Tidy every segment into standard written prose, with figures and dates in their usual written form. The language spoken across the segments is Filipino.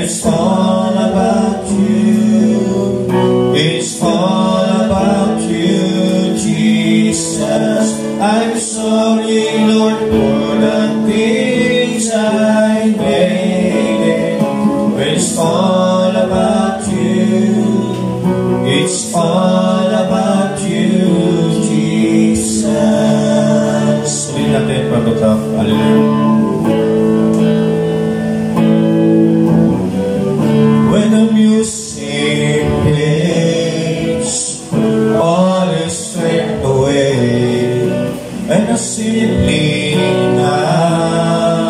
It's all about you. It's all about you, Jesus. I'm sorry, Lord, for the things I made. It's all about you. It's all about you, Jesus. Ulit natin, pagkatap. Hallelujah. When the music plays, all is stripped away, and I simply dance,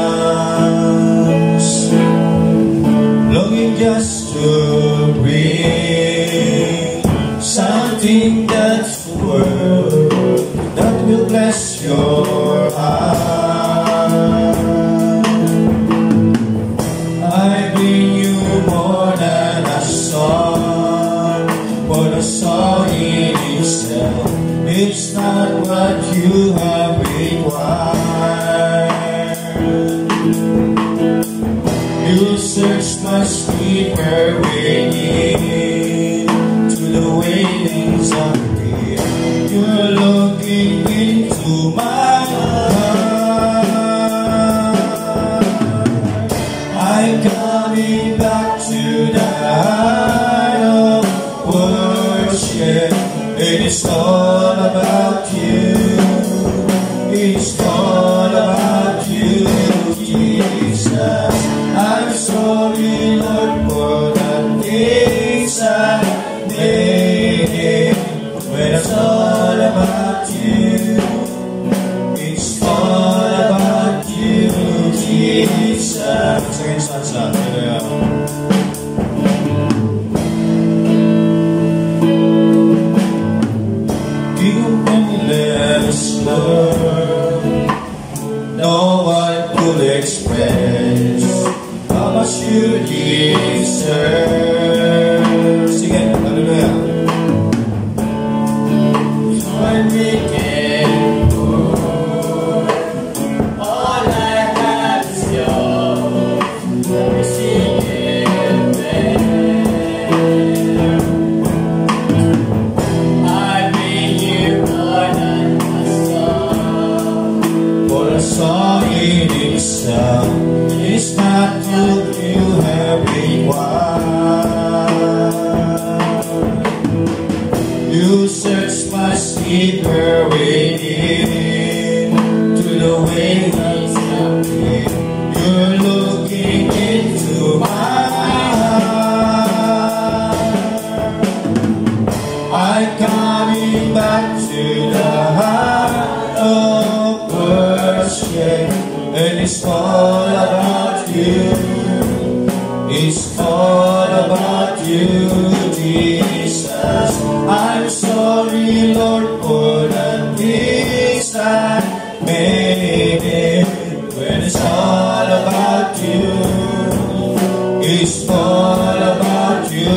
longing just to bring something that's the word that will bless your heart. I bring you more than a song, but a song in itself. It's not what you have required. You search much deeper within to the way things are real. You're looking into my heart. I'm coming back to the heart of worship. It is all about you. It's all about you, Jesus. I'm sorry, Lord, for the things I did. When it's all about you, it's all about you, Jesus. Second stanza. King of endless love, no one could express how much you deserve. Sing it, hallelujah. Join me again, Lord. All I have is yours. Receive it there. I bring you more than a song, for a song in itself is not what you have required. You search much deeper within to the way things have been. You're looking into my heart. I'm coming back to the heart of worship, and it's all about you. It's all about you, Jesus. I'm sorry, Lord, for the things I made it. When it's all about you, it's all about you,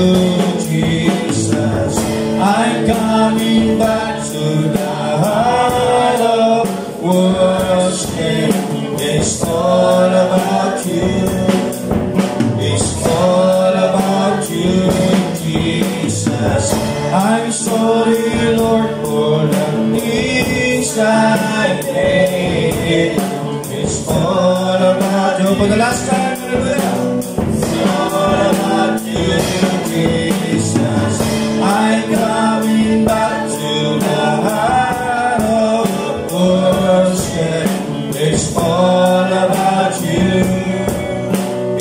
Jesus. I'm coming back to the heart of worship. It's all about you. It's all about you, Jesus. I'm sorry, Lord, for the things I did. It's all about you. For the last time, hallelujah. It's all about you, Jesus. I'm coming back to the heart of worship. It's all about you.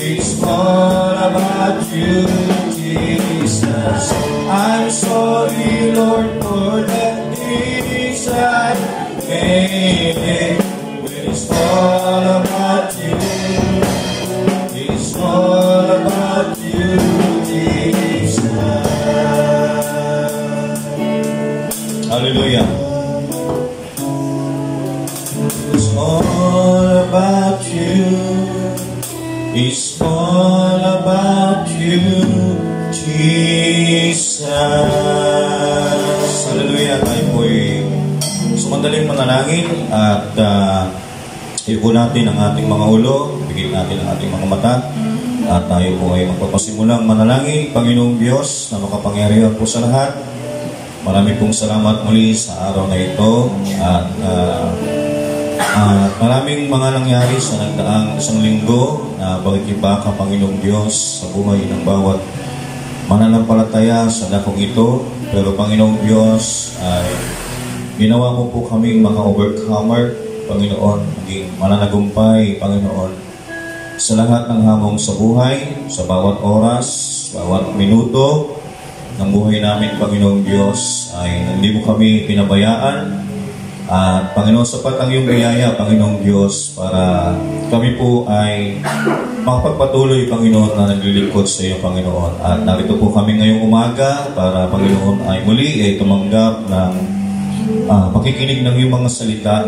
It's all about you, Jesus. I'm sorry, Lord, for the things I made. When it's all about you, it's all about you, Jesus. Hallelujah. It's all about you. It's all about you, Jesus. Hallelujah. Tayo po'y sumandaling manalangin at iupo natin ang ating mga ulo, bigyan natin ang ating mga mata At tayo po ay magpapasimulang manalangin. Panginoong Diyos na makapangyarihan po sa lahat, marami pong salamat muli sa araw na ito. At maraming mga nangyari sa nagdaang isang linggo na pagkibaka, Panginoong Diyos, sa buhay ng bawat mananampalataya sa dakong ito. Pero Panginoong Diyos, ay ginawa mo po kaming mga overcomer, Panginoon, maging mananagumpay, Panginoon, sa lahat ng hamong sa buhay, sa bawat oras, bawat minuto ng buhay namin, Panginoong Diyos, ay hindi mo kami pinabayaan. At Panginoon, sapat ang iyong biyaya, Panginoong Diyos, para kami po ay makapagpatuloy, Panginoon, na naglilingkod sa iyo, Panginoon. At narito po kami ngayong umaga para, Panginoon, ay muli ay tumanggap ng pakikinig ng iyong mga salita,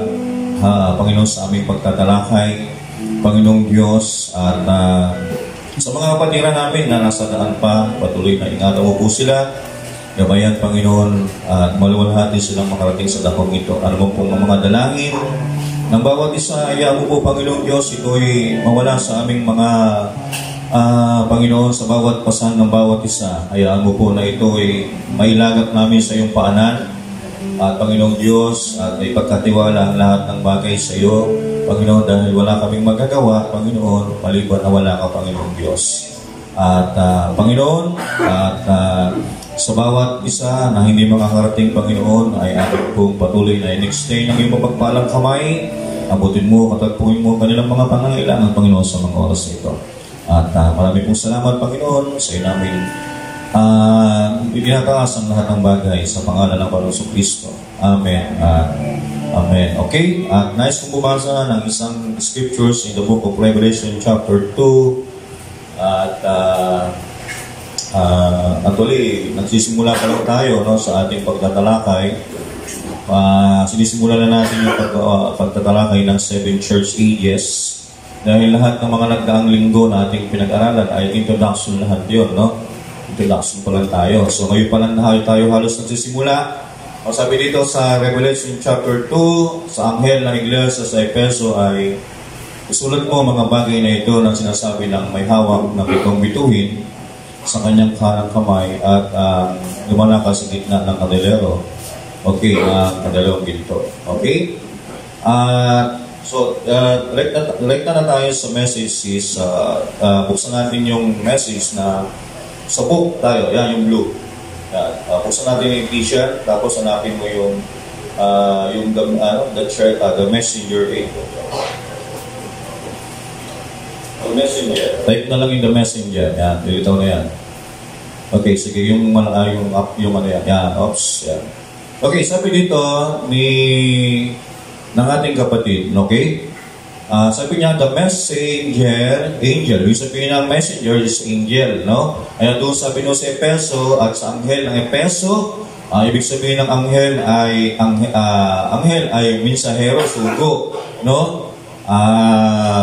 Panginoon, sa aming pagtatalakay, Panginoong Diyos. At sa mga kapatiran namin na nasa daan pa, patuloy na ingatan mo po sila. Gabayan, Panginoon, at maluwalhati silang makarating sa dakong ito. Ano mo pong mga dalangin ng bawat isa, ayaw mo po, Panginoong Diyos, ito'y mawala sa aming mga Panginoon, sa bawat pasan ng bawat isa. Hayaan mo po na ito'y mailagat namin sa iyong paanan. At Panginoong Diyos, at ipagkatiwala ang lahat ng bagay sa iyo, Panginoon, dahil wala kaming magagawa, Panginoon, maliban na wala ka, Panginoong Diyos. At Panginoon, at sa bawat isa na hindi makakarating, Panginoon, ay ating pong patuloy na in-extend ng iyong mapagpalang kamay. Abutin mo, katagpuin mo kanilang mga pangangailangan, Panginoon, sa mga oras ito. At marami pong salamat, Panginoon, sa iyo namin ibinataas ang lahat ng bagay sa pangalan ng Panginoong Kristo. Amen. Amen. Okay? At nais kong bumasa ng isang scriptures in the book of Revelation chapter 2. At actually, nagsisimula pa lang tayo, no, sa ating pagtatalakay. Sinisimula na natin yung pagtatalakay ng 7 church ages. Dahil lahat ng mga nagdaang linggo na ating pinag-aralan ay introduction lahat yun, no? Introduction pa lang tayo. So ngayon pa lang tayo halos nagsisimula. O sabi dito sa Revelation chapter 2, sa anghel ng iglesia sa Efeso ay isulat mo mga bagay na ito na sinasabi ng may hawak na 7 bituin sa kanyang kanang kamay at lumalakad sa gitna ng kandelero. Okay, kandelero ginto. Okay? Like na tayo sa message is buksan natin yung message na sa book tayo, yan yung blue. Buksan natin yung t-shirt, tapos hanapin mo yung the messenger 8. The messenger. Type na lang yung the messenger. Yan, dilitaw na yan. Okay, sige, yung ano yan. Yan, oops, yan. Okay, sabi dito ng ating kapatid, okay? Sabi niya, the messenger, angel. Yung sabihin ng messenger is angel, no? Kaya doon sabi no sa Efeso at sa anghel ng Efeso, ibig sabihin ng anghel ay mensahero, sugo, no?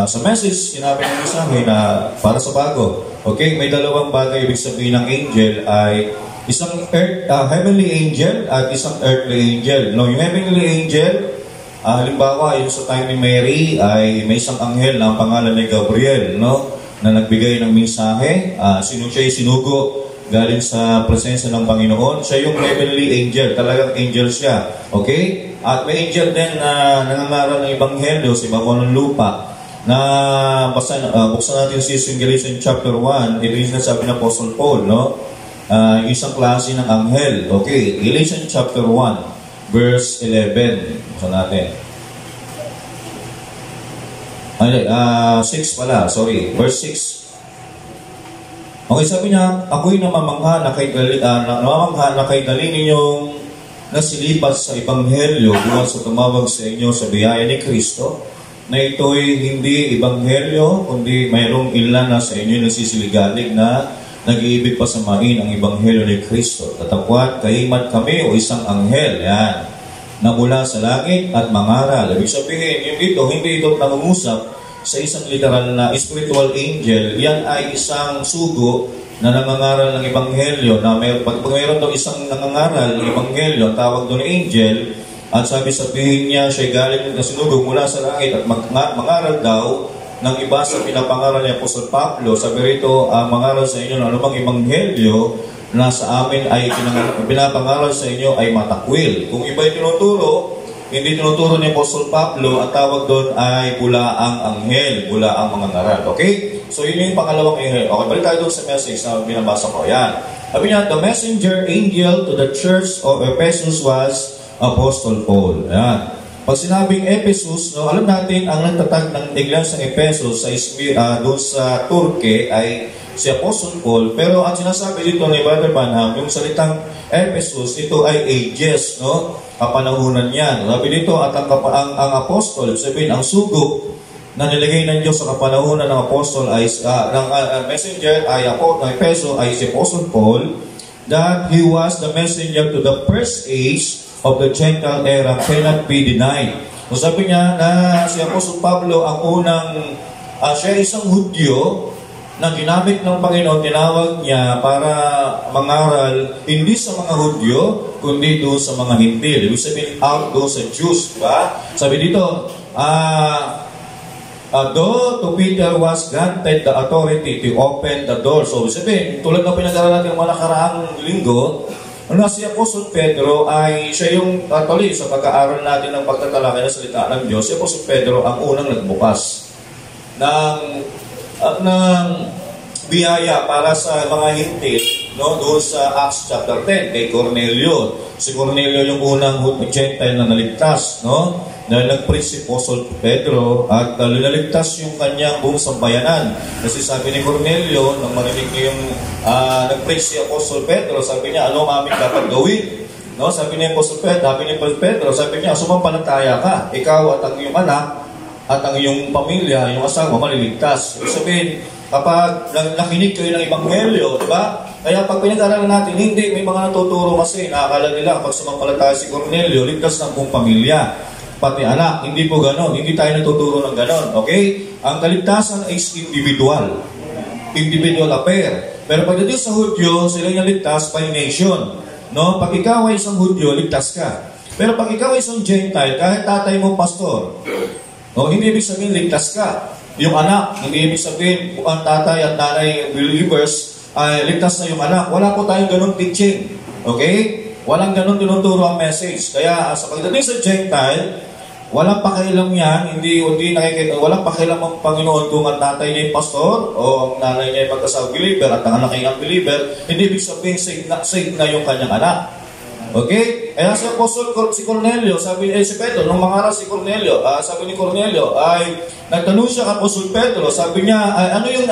Sa message, sinabi ng mensahe na para sa bago. Okay, may dalawang bagay ibig sabihin ng angel ay isang heavenly angel at isang earthly angel. No, yung heavenly angel, halimbawa, yung sa time ni Mary ay may isang anghel na ang pangalan ni Gabriel, no? Na nagbigay ng mensahe. Siya ay sinugo galing sa presensya ng Panginoon. Siya yung heavenly angel. Talagang angel siya. Okay? At may angel din na nangangaral ng ebanghelyo sa ibabaw ng lupa na buksan natin si Galatians chapter 1. Ito yung sinasabi ng Apostle Paul, no? Isang klase ng anghel. Okay? Galatians chapter 1. Verse 11. Buksan natin. 6 pala. Sorry. Verse 6. Okay, sabi niya, ako'y namamangha na kay dali ninyong nasilipat sa Ebanghelyo buwan sa tumawag sa inyo sa biyaya ni Kristo, na ito'y hindi Ebanghelyo, kundi mayroong ilan na sa inyo nasisiligalig na nag-iibig pa samain ang Ebanghelyo ni Kristo. Tatapwat, kahimat kami o isang anghel, yan, na mula sa langit at mangaral. Ibig sabihin, hindi ito nangungusap sa isang literal na spiritual angel. Yan ay isang sugo na nangangaral ng Ebanghelyo. Na pag mayroon daw isang nangangaral ng Ebanghelyo, tawag doon angel, at sabihin niya, siya galing na sinugo mula sa langit at mangaral daw ng iba sa pinapangaral ni Apostol Pablo. Sabi rito, ang mangaral sa inyo ng anumang ebanghelyo na sa amin ay pinapangaral sa inyo ay matakwil. Kung iba yung tinuturo, hindi tinuturo ni Apostol Pablo, ang tawag doon ay bulaang anghel, bulaang mga ngaral. Okay? So yun yung pangalawang anghel. Okay, balik tayo doon sa message na binabasa ko. Yan. Sabi niya, the messenger angel to the church of Ephesus was Apostle Paul. Yan. Pag sinabing Ephesus, no, alam natin ang nagtatag ng iglesia sa Ephesus doon sa Turkey ay si Apostle Paul. Pero ang sinasabi dito ni Brother Branham, yung salitang Ephesus, ito ay ages, no? Kapanahunan yan. Sabi dito, at ang apostol, sabihin, ang sugo na nilagay ng Diyos sa kapanahunan ng apostol ay ng messenger ay ng Ephesus ay si Apostle Paul, that he was the messenger to the first age of the Gentile era cannot be denied. So sabi niya na si Apostol Pablo ang unang, siya isang Hudyo na ginamit ng Panginoon, tinawag niya para mangaral hindi sa mga Hudyo, kundi doon sa mga Hintil. Ibig sabihin, out doon sa Jews. Diba? Sabi dito, though to Peter was granted the authority to open the door. So sabihin, tulad ng pinag-aralan natin ng mga nakaraang linggo, si Apostol Pedro ay siya yung tuloy sa pag-aaral natin ng pagtatalakay ng salita ng Diyos. Si Apostol Pedro ang unang nagbukas ng biyaya para sa mga hintil, no, doon sa Acts chapter 10 kay Cornelio. Si Cornelio yung unang Gentile na naligtas, no? Na nag-preach si Apostol Pedro at naligtas yung kanyang buong sambayanan. Kasi sabi ni Cornelio, nang marinig niya yung nag-preach si Apostol Pedro, sabi niya, ano aming dapat gawin? No? Sabi ni Apostol Pedro, sabi niya, sumampalataya ka, ikaw at ang iyong anak, at ang iyong pamilya, yung asawa, maliligtas. Ibig sabihin, kapag nakinig kayo ng ebanghelyo, di ba? Kaya pag pinag-aralan natin, hindi, may mga natuturo kasi, nakakala nila kapag sumampalataya si Cornelio, ligtas ng buong pamilya, pati anak. Hindi po ganon. Hindi tayo natuturo ng ganon. Okay? Ang kaligtasan is individual. Individual affair. Pero pagdating sa Hudyo, sila yung ligtas by nation. No? Pag ikaw ay isang Hudyo, ligtas ka. Pero pag ikaw ay isang Gentile, kahit tatay mo pastor, no, hindi ibig sabihin ligtas ka. Yung anak, hindi ibig sabihin ang tatay at nanay believers ay ligtas na yung anak. Wala po tayong ganun teaching. Okay? Walang ganun tinuturo ang message. Kaya sa pagdating sa Gentile, walang pakialam yan, hindi nakikita, walang pakialam ang Panginoon kung ang tatay niya ay pastor o ang nanay niya ay mag-asawang believer at ang anak niya ay believer, hindi ibig sabihin saved na yung kanyang anak. Okay? Kaya si Apostol si Cornelio, si Pedro, nung mangaral si Cornelio, sabi ni Cornelio, ay nagtanong siya kay Apostol Pedro, sabi niya, ay, ano yung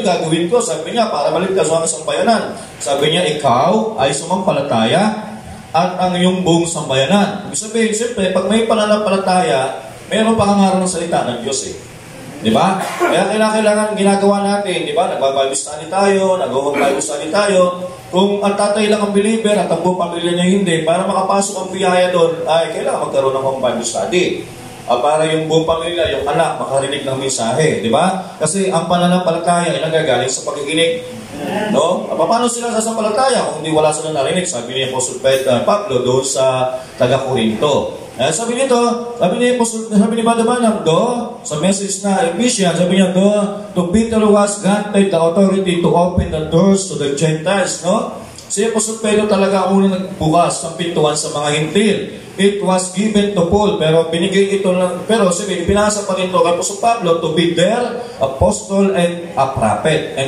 gagawin ko? Sabi niya, para maligtas ang sambayanan. Sabi niya, ikaw ay sumampalataya at ang iyong buong sambayanan. Ibig sabihin, siyempre, pag may pananampalataya, mayroon pa kangaral ng salita ng Diyos eh. Di ba? Kaya kailangan ginagawa natin, di ba? Nagbabible study tayo, nag-Bible study tayo. Kung ang tatay lang ang believer at ang buong pamilya niya hindi, para makapasok ang biyaya doon, ay kailangan magkaroon ng Bible study. Para yung buong pamilya, yung anak, makarinig ng mensahe. Di ba? Kasi ang pananampalataya ay nanggagaling sa pakikinig. No? Paano sila sasampalataya kung hindi wala silang narinig? Sabi ni Apostol Pablo doon sa taga-Corinto. Sabi ni Brother Branham sa message na Ephesians, sabi niya to Peter was granted the authority to open the doors to the Gentiles, no? Si Apostol Pedro talaga ang unang nagbukas ng pintuan sa mga hintil. It was given to Paul, pero binigay ito lang, pero sabi, pinasa pa rin ito kay Apostol Pablo to be their apostle and a prophet.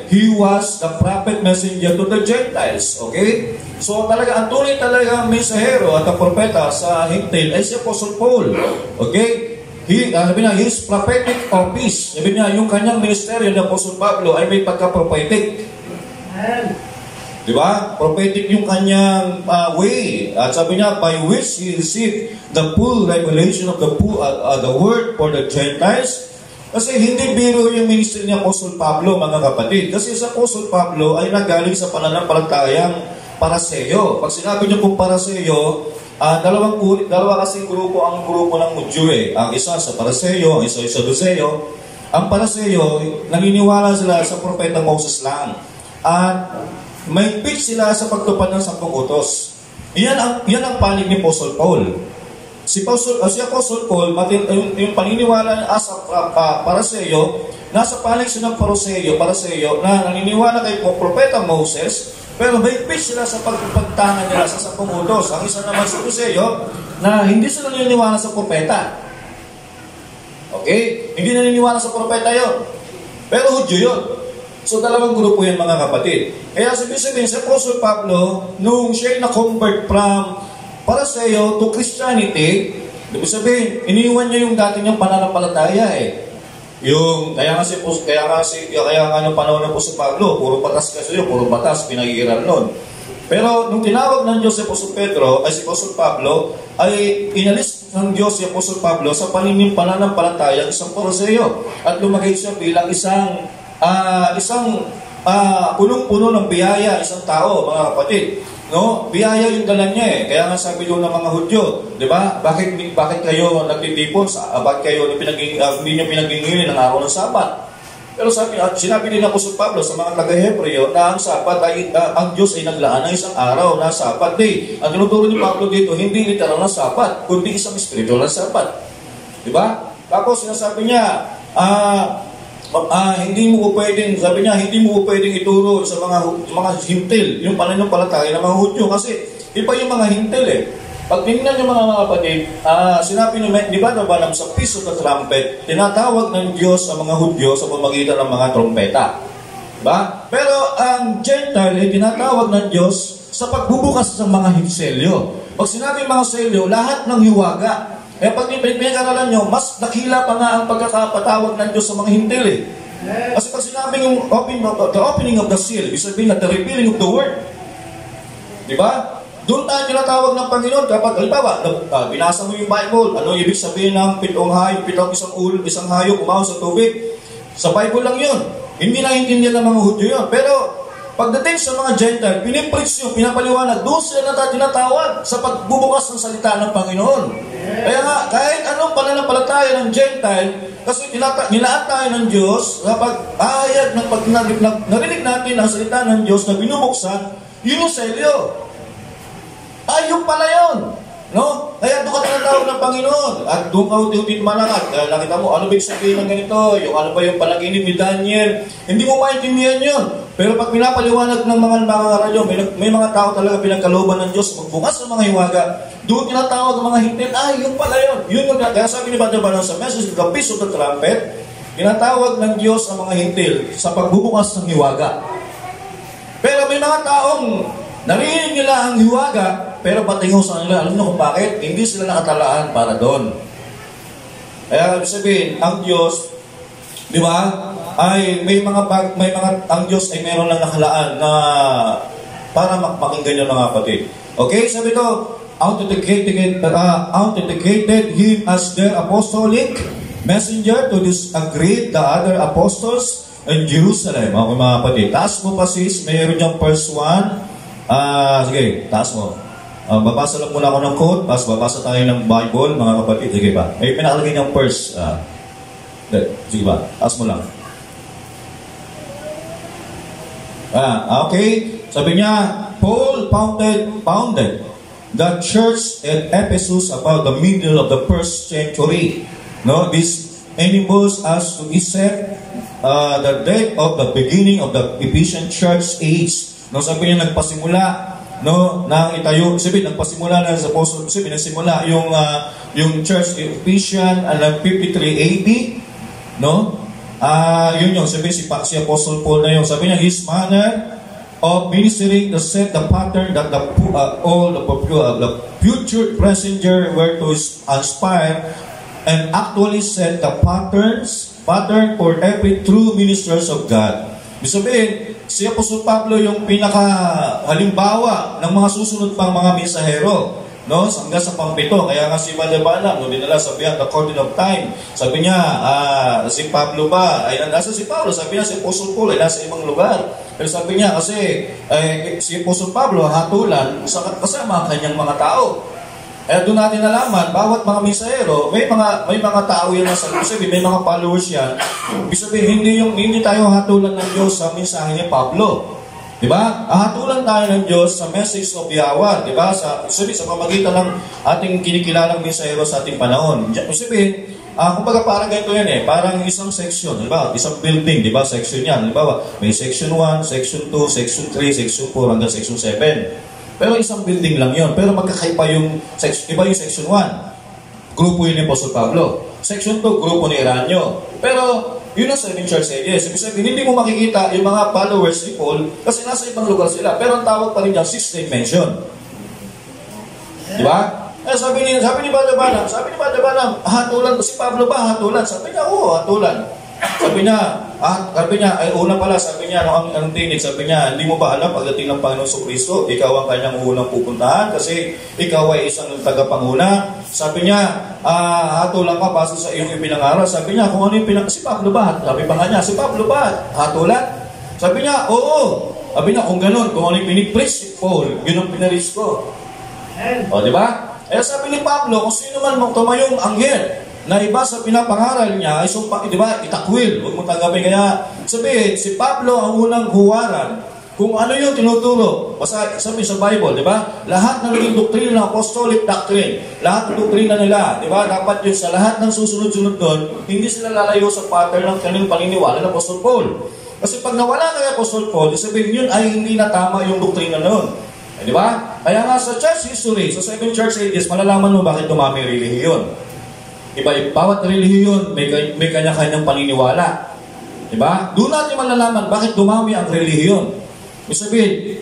He was the prophet messenger to the Gentiles. Okay? So talaga, ang tunay talaga ang mensahero at ang propeta sa hintil ay si Apostol Paul. Okay? Sabi niya, his prophetic office. Sabi niya, yung kanyang ministeryo ng Apostol Pablo ay may pagka-prophetic. Diba? Prophetic yung kanyang way. At sabi niya, by which he received the full revelation of the word for the Gentiles. Kasi hindi biro yung ministry ni Apostol Pablo, mga kapatid. Kasi sa Apostol Pablo ay nagaling sa pananampalatayang paraseyo. Pag sinabi niyo kung paraseyo, dalawa kasing grupo ang grupo ng Hudyo eh. Ang isa sa paraseyo, ang isa sa Saduceo. Ang paraseyo, naniniwala sila sa propeta Moses lang. At may pitch sila sa pagtupad ng 10 utos. Yan ang panig ni Apostol Paul. si Apostle Paul, yung paniniwala para sa iyo, nasa panig siya ng Paraseo na naniniwala kay Propeta Moses, pero mahigpit sila sa pagtangan nila sa 10 utos. Ang isa naman sa Paraseo na hindi sila naniniwala sa propeta. Okay? Hindi naniniwala sa propeta yon. Pero Hudyo yun. So, dalawang grupo yan mga kapatid. Kaya sabihin si Apostle Pablo, nung siya na-convert from Paraseo to Christianity, ibig sabihin, iniwan niya yung dati niyang pananampalataya Yung, kaya nga nung panahon ng Apostol Pablo, puro batas kasi yun, puro batas, pinagiiral nun. Pero nung tinawag ng Diyos si Apostol Pablo, ay inalis ng Diyos si Apostol Pablo sa pananampalataya isang Paraseo. At lumagay siya bilang isang punong-puno ng biyaya, isang tao, mga kapatid. No, biyaya yung dala niya Kaya nga sabi doon ng mga Hudyo, 'di ba? Bakit kayo nagtitipon bakit kayo hindi niyo pinagingili ng araw ng Sabat? Pero sinabi din ng Apostol Pablo sa mga taga-Hebreo na ang Sabat ay ang Diyos ay naglaan ng isang araw na Sabat day. Ang tinuturo ni Pablo dito, hindi literal na Sabat, kundi isang spiritual na Sabat. 'Di ba? Tapos sinasabi niya, hindi mo pwedeng ituro sa mga hintil yung pananampalataya ng mga Hudyo kasi iba yung mga hintil Pag tingnan niyo mga kapatid, sinabi ni di ba sa Feast of the Trumpet, tinatawag ng Diyos sa mga Hudyo sa pamamagitan ng mga trompeta. Diba? Pero ang Gentile ay tinatawag ng Diyos sa pagbubukas sa mga selyo. Pag sinabi mga selyo, lahat ng hiwaga. Kaya pag pinag-aralan nyo, mas dakila pa nga ang pagkakapatawag ng Diyos sa mga hintil Kasi pag sinabi yung the opening of the seal, ibig sabihin na the revealing of the word. Diba? Doon tayo tinatawag ng Panginoon kapag, halimbawa, binasa mo yung Bible, ano ibig sabihin ng pitong isang hayop umahaw sa tubig? Sa Bible lang yun. Hindi naiintindihan ng mga Hudyo yun. Pero, pagdating sa mga Gentile, pinipreach yung pinapaliwanag, doon sila tinatawag sa pagbubukas ng salita ng Panginoon. Kaya nga, kahit anong pananampalataya ng Gentile, kasi nilaan tayo ng Diyos, kapag narinig natin ang salita ng Diyos na binubuksan, yun yung selyo. Yung pala yun. No? Kaya doon ka tinatawag ng Panginoon. At doon ka uti-uti manangat. Nakita mo, ano big sabihin ng ganito? Yung ano ba yung panaginip ni Daniel? Hindi mo maintindihan yun. Pero pag pinapaliwanag ng mga radyo, may mga tao talaga pinagkalooban ng Diyos, magbukas ng mga hiwaga, doon tinatawag ng mga hintil, yung pala yun. Yun yung, kaya sabi ni Brother Branham sa message, the Feast of the Trumpet, tinatawag ng Diyos ang mga hintil sa pagbubukas ng hiwaga. Pero may mga taong narinig nila ang hiwaga, pero patingo sa kanila. Alam niyo kung bakit? Hindi sila nakatalaan para doon. Kaya sabihin, ang Diyos, di ba, ay ang Diyos ay meron lang nakalaan na para makinggan yung mga kapatid. Okay, sabi ito, authenticated him as their apostolic messenger to disagree the other apostles in Jerusalem. Okay mga kapatid, taas mo pa sis, mayroon yung first one. Sige, taas mo. Babasa lang muna ako ng quote, tapos babasa tayo ng Bible, mga kapatid. Sige ba? May pinakalagay ng verse. Sige ba? Taas mo lang. Okay. Sabi niya, Paul founded the church at Ephesus about the middle of the first century. No, this enables us to accept the date of the beginning of the Ephesian church age. No, sabi niya nagpasimula nang itayo, nagpasimula na sa Apostle, nagsimula yung church Ephesian alam 53 AD, no? Yun yung sabi si Apostle Paul na yun. Sabi niya, his manner of ministering to set the pattern that the future messenger were to inspire and actually set the pattern for every true ministers of God. Ibig sabihin, si Apostol Pablo yung pinaka-halimbawa ng mga susunod pang mga mensahero, no? Hanggang sa pang-7. Kaya nga si Brother Branham, no, dinala sa Beyond the Curtain of Time. Sabi niya, si Pablo ba? Ay, nasa si Pablo. Sabi niya, si Apostol Paul ay nasa ibang lugar. Pero sabi niya, kasi si Apostol Pablo hatulan kasama ang kanyang mga tao. Kaya doon natin nalaman, bawat mga mensahero, may mga tao yan nasa sabi, may mga followers yan. Ibig sabihin, hindi tayo hatulan ng Diyos sa mensahe ni Pablo. Di ba? Hatulan tayo ng Diyos sa message of Yahweh, di ba? Sa pamagitan ng ating kinikilalang mensahero sa ating panahon. Sabihin, kumbaga parang ganito yan parang isang section, di ba? Isang building, di ba? Section yan. Di ba? May section 1, section 2, section 3, section 4, hanggang section 7. Pero isang building lang yon. Pero magkakaiba yung section, iba yung section 1. Grupo yun ni Apostol Pablo. Section 2, grupo ni Iranyo. Pero yun ang 7 church ages. Ibig sabihin, hindi mo makikita yung mga followers ni Paul kasi nasa ibang lugar sila. Pero ang tawag pa rin dyan, 6 dimension. Di ba? Sabi ni Brother Banam, hatulan. Si Pablo ba hatulan? Sabi niya, oo, hatulan. Sabi niya, ay una pala, sabi niya, anong tinig? Sabi niya, hindi mo ba alam pagdating ng Panginoon Kristo, ikaw ang kanyang unang pupuntahan kasi ikaw ay isang tagapanguna. Sabi niya, hatulan ka base sa iyong ipinangaral. Sabi niya, kung ano yung si Pablo ba? Sabi pa nga niya, si Pablo ba? Hatulan? Sabi niya, oo. Sabi niya, kung ganun, kung ano yung pinipreach si Paul, yun ang pinareach ko. O, di ba? Sabi ni Pablo, kung sino man tumayong anghel, na iba sa pinapangaral niya ay di ba, itakwil, huwag mo tanggapin. Kaya sabihin, si Pablo ang unang huwaran kung ano yung tinuturo. Basta sabi sa Bible, di ba? Lahat ng naging doktrina ng apostolic doctrine, lahat ng doktrina nila, di ba? Dapat yun sa lahat ng susunod-sunod doon, hindi sila lalayo sa pattern ng kanilang paniniwala ng Apostol Paul. Kasi pag nawala na yung Apostol Paul, sabihin yun ay hindi na tama yung doktrina noon. Di ba? Kaya nga sa church history, sa 7 church ages, malalaman mo bakit dumami relihiyon. Bawat relihiyon may kanya-kanyang paniniwala. Diba? Doon natin malalaman bakit dumami ang relihiyon. Ibig sabihin,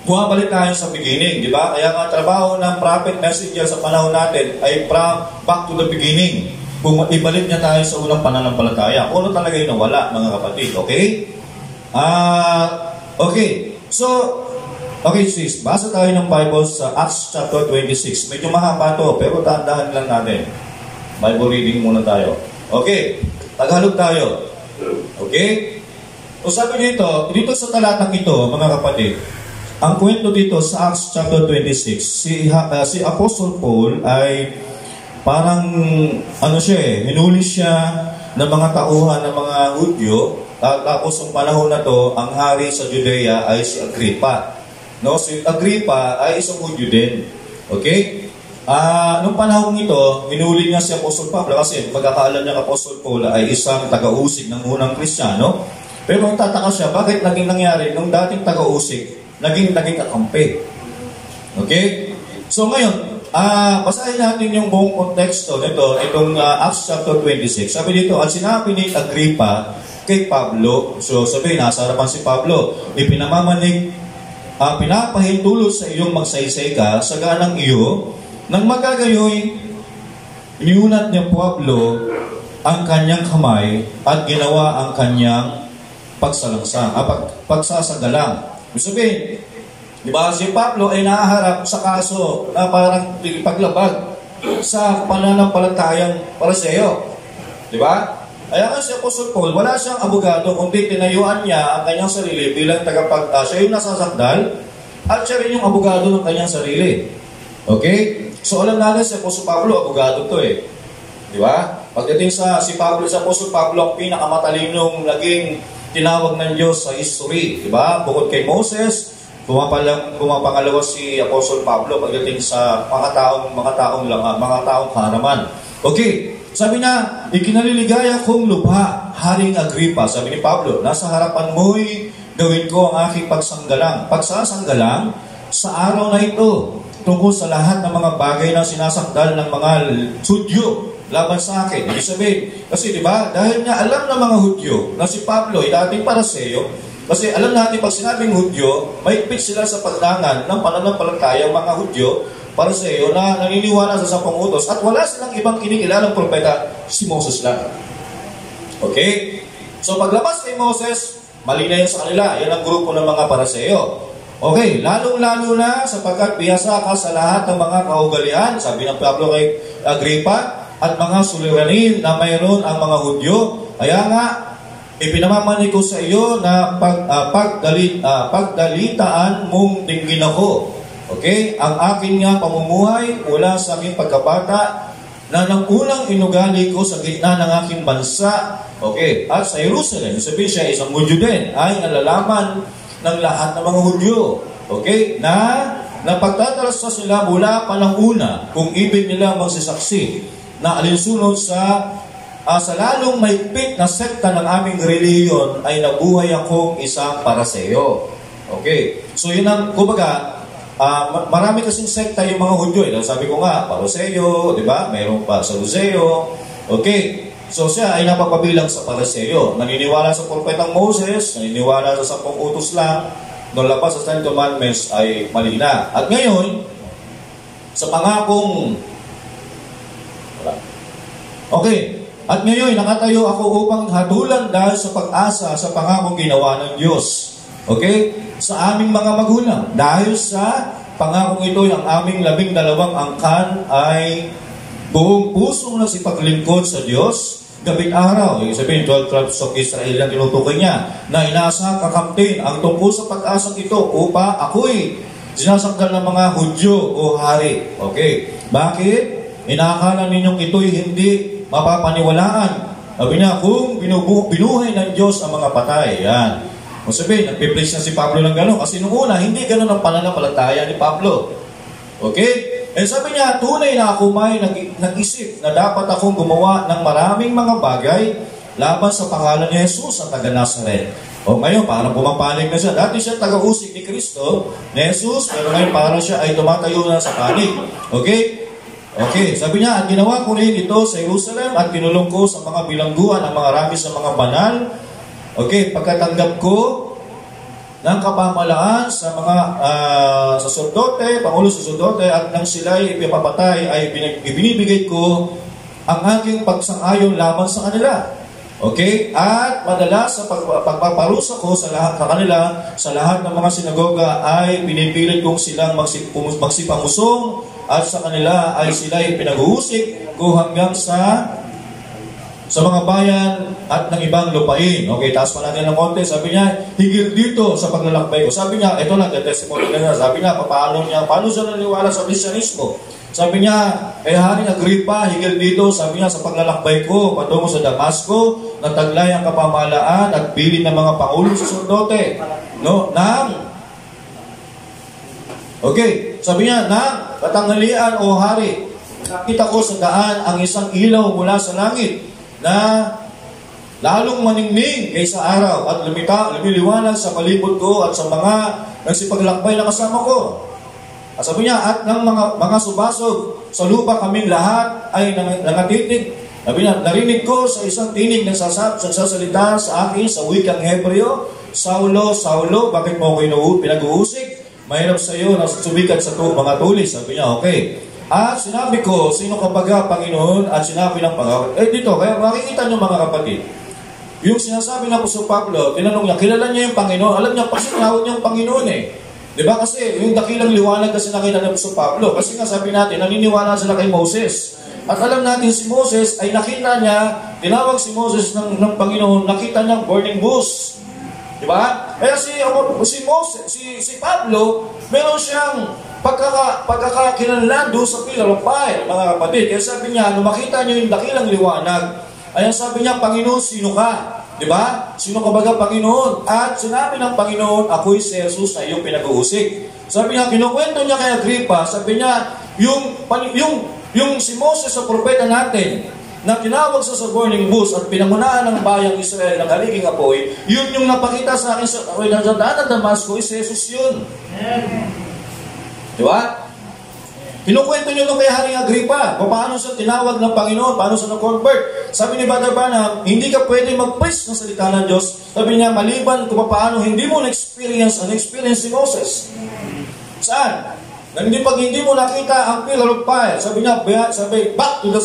bumabalik tayo sa beginning. Diba? Kaya nga trabaho ng prophet messenger sa panahon natin ay back to the beginning. Ibalik niya tayo sa unang pananampalataya. Kung ano talaga yung nawala, mga kapatid. Okay? Okay. So, okay sis, basa tayo ng Bible sa Acts chapter 26. Medyo mahaba to, pero dahan-dahan lang natin. Bible reading muna tayo. Okay, Tagalog tayo. Okay? O sabi dito sa talatang ito, mga kapatid, ang kwento dito sa Acts chapter 26, si Apostle Paul ay parang, hinuli siya ng mga tauhan ng mga Hudyo, tapos ang panahon na to, ang hari sa Judea ay si Agrippa. No, si Agrippa ay isang Hudyo din. Okay? Nung panahon ito, hinuli niya si Apostol Pablo kasi magkakaalam niya Apostol Paul ay isang taga-usig ng unang Kristiyano. Pero ang tataka siya, bakit naging nangyari nung dating taga-usig, naging kakampi? Okay? So ngayon, basahin natin yung buong konteksto nito, itong Acts chapter 26. Sabi dito, at sinabi ni Agrippa kay Pablo, so sabi, nasa harapan si Pablo, ipinamamanig, pinapahintulot sa iyong magsaysay ka sa ganang iyo. Nang magagayoy, iniunat niya Pablo ang kanyang kamay at ginawa ang kanyang pagsasagalang. Ibig sabihin, di ba, si Pablo ay nahaharap sa kaso na parang paglabag sa pananampalatayang Pariseo. Di ba? Kaya nga si Apostol Paul, wala siyang abogado, kundi tinayuan niya ang kanyang sarili bilang siya yung nasasakdal at siya rin yung abogado ng kanyang sarili. Okay? So alam natin si Apostol Pablo, abogado to Di ba? Pagdating sa Apostol Pablo, ang pinakamatalinong naging tinawag ng Diyos sa history. Di ba? Bukod kay Moses, pumapangalawa si Apostol Pablo pagdating sa mga taong kaharaman. Okay, sabi na, ikinaliligaya kong lubha, Haring Agrippa. Sabi ni Pablo, nasa harapan mo'y gawin ko ang aking pagsasanggalang sa araw na ito, tungkol sa lahat ng mga bagay na sinasakdal ng mga Hudyo laban sa akin. Ibig sabihin, kasi di ba, dahil nga alam ng mga Hudyo na si Pablo ay dating Pariseo, kasi alam natin pag sinabing Hudyo, may pitch sila sa pagdangan ng pananampalataya mga Hudyo, Pariseo na naniniwala sa 10 utos at wala silang ibang kinikilalang propeta, si Moses lang. Okay? So paglabas kay Moses, mali na yun sa kanila. Yan ang grupo ng mga Pariseo. Okay, lalong-lalo na sapagkat piyasa ka sa lahat ng mga kaugalian, sabi ng Pablo kay Agrippa, at mga suliranin na mayroon ang mga Hudyo. Kaya nga, ipinamamanig ko sa iyo na pagdalitaan mong dinggin ako. Okay, ang akin nga pamumuhay mula sa aming pagkabata na nang unang inugali ko sa gitna ng aking bansa. Okay, at sa Jerusalem, sabi siya isang Hudyo din, ay nalalaman ng lahat ng mga Hudyo. Okay? Na napagtatalasa sila mula palang una kung ibig nila magsisaksi na alinsunod sa lalong mahigpit na sekta ng aming reliyon ay nabuhay akong isang Pariseo. Okay? So yun ang, kumbaga, marami kasing sekta yung mga Hudyo. Sabi ko nga, Pariseo, di ba? Mayroon pa sa Saduceo. Okay. So siya ay napapabilang sa Pariseo. Naniniwala sa propetang Moses, naniniwala sa 10 utos lang, nung labas sa 10 commandments ay mali na. At ngayon, sa pangakong... Okay. At ngayon, nakatayo ako upang hatulan dahil sa pag-asa sa pangakong ginawa ng Diyos. Okay? Sa aming mga magulang. Dahil sa pangakong ito, ang aming 12 angkan ay buong pusong nagsipaglingkod sa Diyos gabing araw. Ibig sabihin, 12 tribes of Israel ang tinutukoy niya na inasa kakamtin ang tungkol sa pag-asang ito upa ako'y sinasangkal ng mga Hudyo o hari. Okay. Bakit? Inakala ninyong ito'y hindi mapapaniwalaan. Sabi niya, kung binuhay ng Diyos ang mga patay. Yan. O sabihin, nagpipreach na si Pablo ng gano'n. Kasi nung una, hindi gano'n ang pananampalataya ni Pablo. Okay? Eh sabi niya, tunay na ako may nag-isip na dapat akong gumawa ng maraming mga bagay laban sa pangalan ni Jesus sa taga-Nazaret. O ngayon, parang pumapanig na siya. Dati siya taga-usig ni Kristo, ni Jesus, pero ngayon parang siya ay tumatayo na sa panig. Okay? Okay, sabi niya, at ginawa ko rin ito sa Jerusalem at kinulong ko sa mga bilangguan ang mga rami sa mga banal. Okay, pagkatanggap ko ng kapamalaan sa mga saserdote, pangulo saserdote, at nang sila'y ipapatay ay ibinibigay ko ang aking pagsang-ayon laban sa kanila. Okay? At madalas sa pagpaparusa ko sa lahat kanila, sa lahat ng mga sinagoga ay pinipilit kong silang magsipamusong at sa kanila ay sila'y pinag-uusik ko hanggang sa mga bayan at ng ibang lupain. Okay, taas pa natin ng konti. Sabi niya, higil dito sa paglalakbay ko. Sabi niya, ito lang, testimony na niya. Sabi niya, paano siya naniwala sa Kristiyanismo? Sabi niya, Haring Agripa, higil dito, sabi niya, sa paglalakbay ko, patungo sa Damasco, nataglay ang kapamalaan at bilin ng mga pangulong saserdote. No? Okay, sabi niya, katanghalian o hari, nakita ko sa daan ang isang ilaw mula sa langit, na lalong maningning kaysa araw at lumiliwanag sa palibot ko at sa mga nagsipaglakbay na kasama ko. At sabi niya, at ng mga subasog sa lupa kaming lahat ay nangatitig. Sabi niya, narinig ko sa isang tinig na sasalita sa akin sa wikang Hebreo, Saulo, Saulo, bakit mo ako pinag-uusig? Mahirap sa iyo na sumikat sa mga tulis. Sabi niya, okay. At sinabi ko, sino kabaga Panginoon? At sinabi ng Panginoon. Dito, kaya makikita niyo mga kapatid. Yung sinasabi ng Apostol Pablo, tinanong niya, kilala niya yung Panginoon. Alam niya, pasinawad niya yung Panginoon eh. Diba? Kasi yung dakilang liwanag kasi nakita ng Apostol Pablo. Kasi nga sabi natin, naniniwala sila kay Moses. At alam natin si Moses ay nakita niya, tinawag si Moses ng Panginoon, nakita niya burning bush. Diba? Kaya si Pablo, meron siyang pagkakakilanlan doon sa pillar of fire, mga kapatid. Kaya sabi niya, nung makita niyo yung dakilang liwanag, ayan sabi niya, Panginoon, sino ka? Diba? Sino ka baga Panginoon? At sinabi ng Panginoon, ako'y si Jesus na iyong pinag-uusig. Sabi niya, kinukwento niya kay Agripa, sabi niya, yung si Moses sa propeta natin, na tinawag sa burning bush at pinangunahan ng bayang Israel ng haliging apoy, yun yung napakita sa akin sa daan ng Damasco, si Jesus yun. Diba? Kinukwento nyo nung kay Haring Agripa, paano siya tinawag ng Panginoon, paano siya na-convert. Sabi ni Brother Branham, hindi ka pwede mag-preach ng salita ng Diyos. Sabi niya, maliban kung paano hindi mo na-experience ang experience si Moses. Saan? Pag hindi mo nakita ang pillar of fire, sabi niya, back to the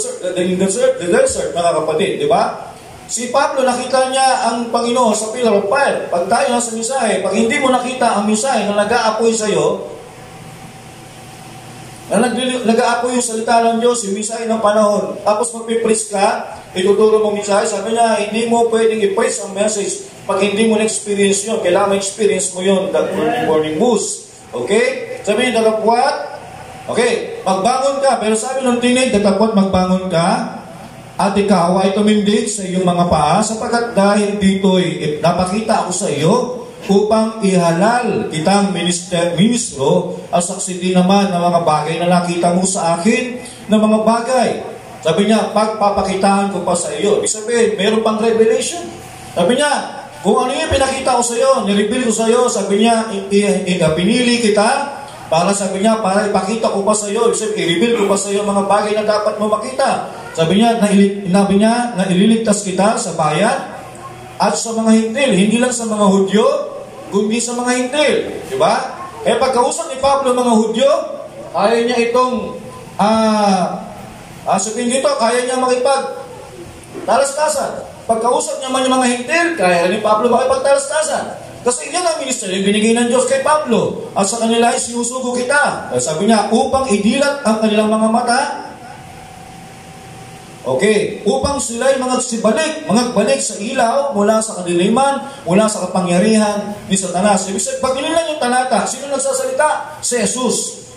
desert, mga kapatid, di ba? Si Pablo, nakita niya ang Panginoon sa pillar of fire. Pag tayo nasa misahe, pag hindi mo nakita ang misahe na nag-aapoy sa'yo, na nag-aapoy yung salita ng Diyos, yung misahe ng panahon, tapos magpipreach ka, ituturo mo misahe, sabi niya, hindi mo pwedeng i-preach ang message pag hindi mo na-experience yun. Kailangan ma-experience mo yun, that burning bush. Okay? Sabi niya, dalapwat. Okay, magbangon ka. Pero sabi ng tinig, dalapwat, magbangon ka. At ikaw ay tumindig sa iyong mga paa, sapagkat dahil dito'y napakita ako sa iyo upang ihalal kitang ministro at saksi din naman ng mga bagay na nakita mo sa akin ng mga bagay. Sabi niya, pagpapakitaan ko pa sa iyo. Ibig sabihin, meron pang revelation. Sabi niya, kung ano yung pinakita ko sa iyo, nireveal ko sa iyo, sabi niya, pinili kita para, sabi niya, para ipakita ko pa sa iyo, i-reveal ko pa sa iyo mga bagay na dapat mo makita. Sabi niya, na ililigtas kita sa bayan at sa mga hintil, hindi lang sa mga Hudyo, kundi sa mga hintil. Diba? Pagkausap ni Pablo mga Hudyo, kaya niya itong, sabihin dito, kaya niya makipag-talastasan. Pagkausap niya man yung mga hintil, kaya ni Pablo makipag-talastasan. Kasi yan ang ministeryo binigay ng Diyos kay Pablo. At sa kanila ay sinusugo kita. Sabi niya, upang idilat ang kanilang mga mata. Okay, upang sila'y magbalik sa ilaw mula sa kadiliman, mula sa kapangyarihan ni Satanas. Ibig sabihin, pag inilan yung talata, sino nagsasalita? Si Jesus.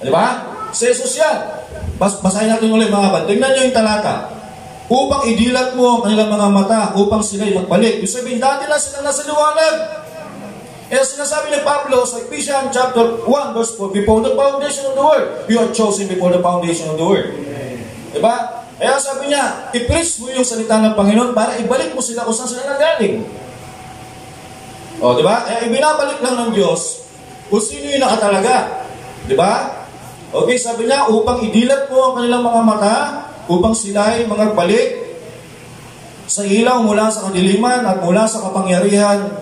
Di ba? Si Jesus yan. Basahin natin ulit mga kapatid. Tingnan nyo yung talata. Upang idilat mo ang kanilang mga mata, upang sila'y magbalik. Ibig sabihin, dati na sila nasa liwanag. Sinasabi ni Pablo sa Ephesians chapter 1 verse 4, before the foundation of the world, you are chosen before the foundation of the world. Diba? Kaya sabi niya, i-preach mo yung salita ng Panginoon para ibalik mo sila kung saan sila nagaling. O, diba? Kaya ibinabalik lang ng Diyos kung sino yung nakatalaga. Diba? Okay, sabi niya, upang idilat mo ang kanilang mga mata, upang sila ay magbalik sa ilaw mula sa kadiliman at mula sa kapangyarihan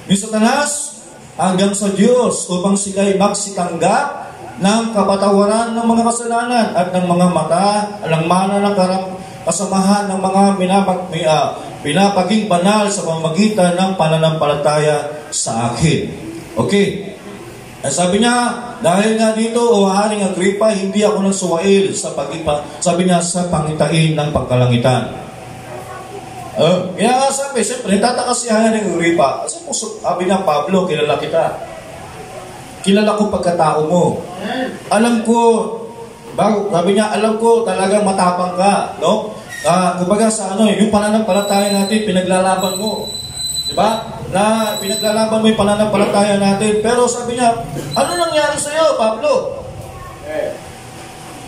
ni Satanas hanggang sa Diyos, upang sila ay magsitanggap ng kapatawaran ng mga kasalanan at ng mga mata, ng mana ng kasamahan ng mga pinapaging banal sa pamamagitan ng pananampalataya sa akin. Okay. Sabi niya, dahil nga dito, o Haring Agripa, hindi ako nagsuwail sabi niya, sa pangitain ng pagkalangitan. Kaya nga sabi, siyempre, natataka si Haring Agripa. Kasi sabi niya, Pablo, kilala kita. Kilala ko pagkatao mo. Alam ko, sabi niya, alam ko talagang matapang ka, no? Kumbaga sa yung pananampalataya natin, pinaglalaban mo. Diba? Na pinaglalaban mo yung pananampalataya natin. Pero sabi niya, ano nangyari sa iyo, Pablo?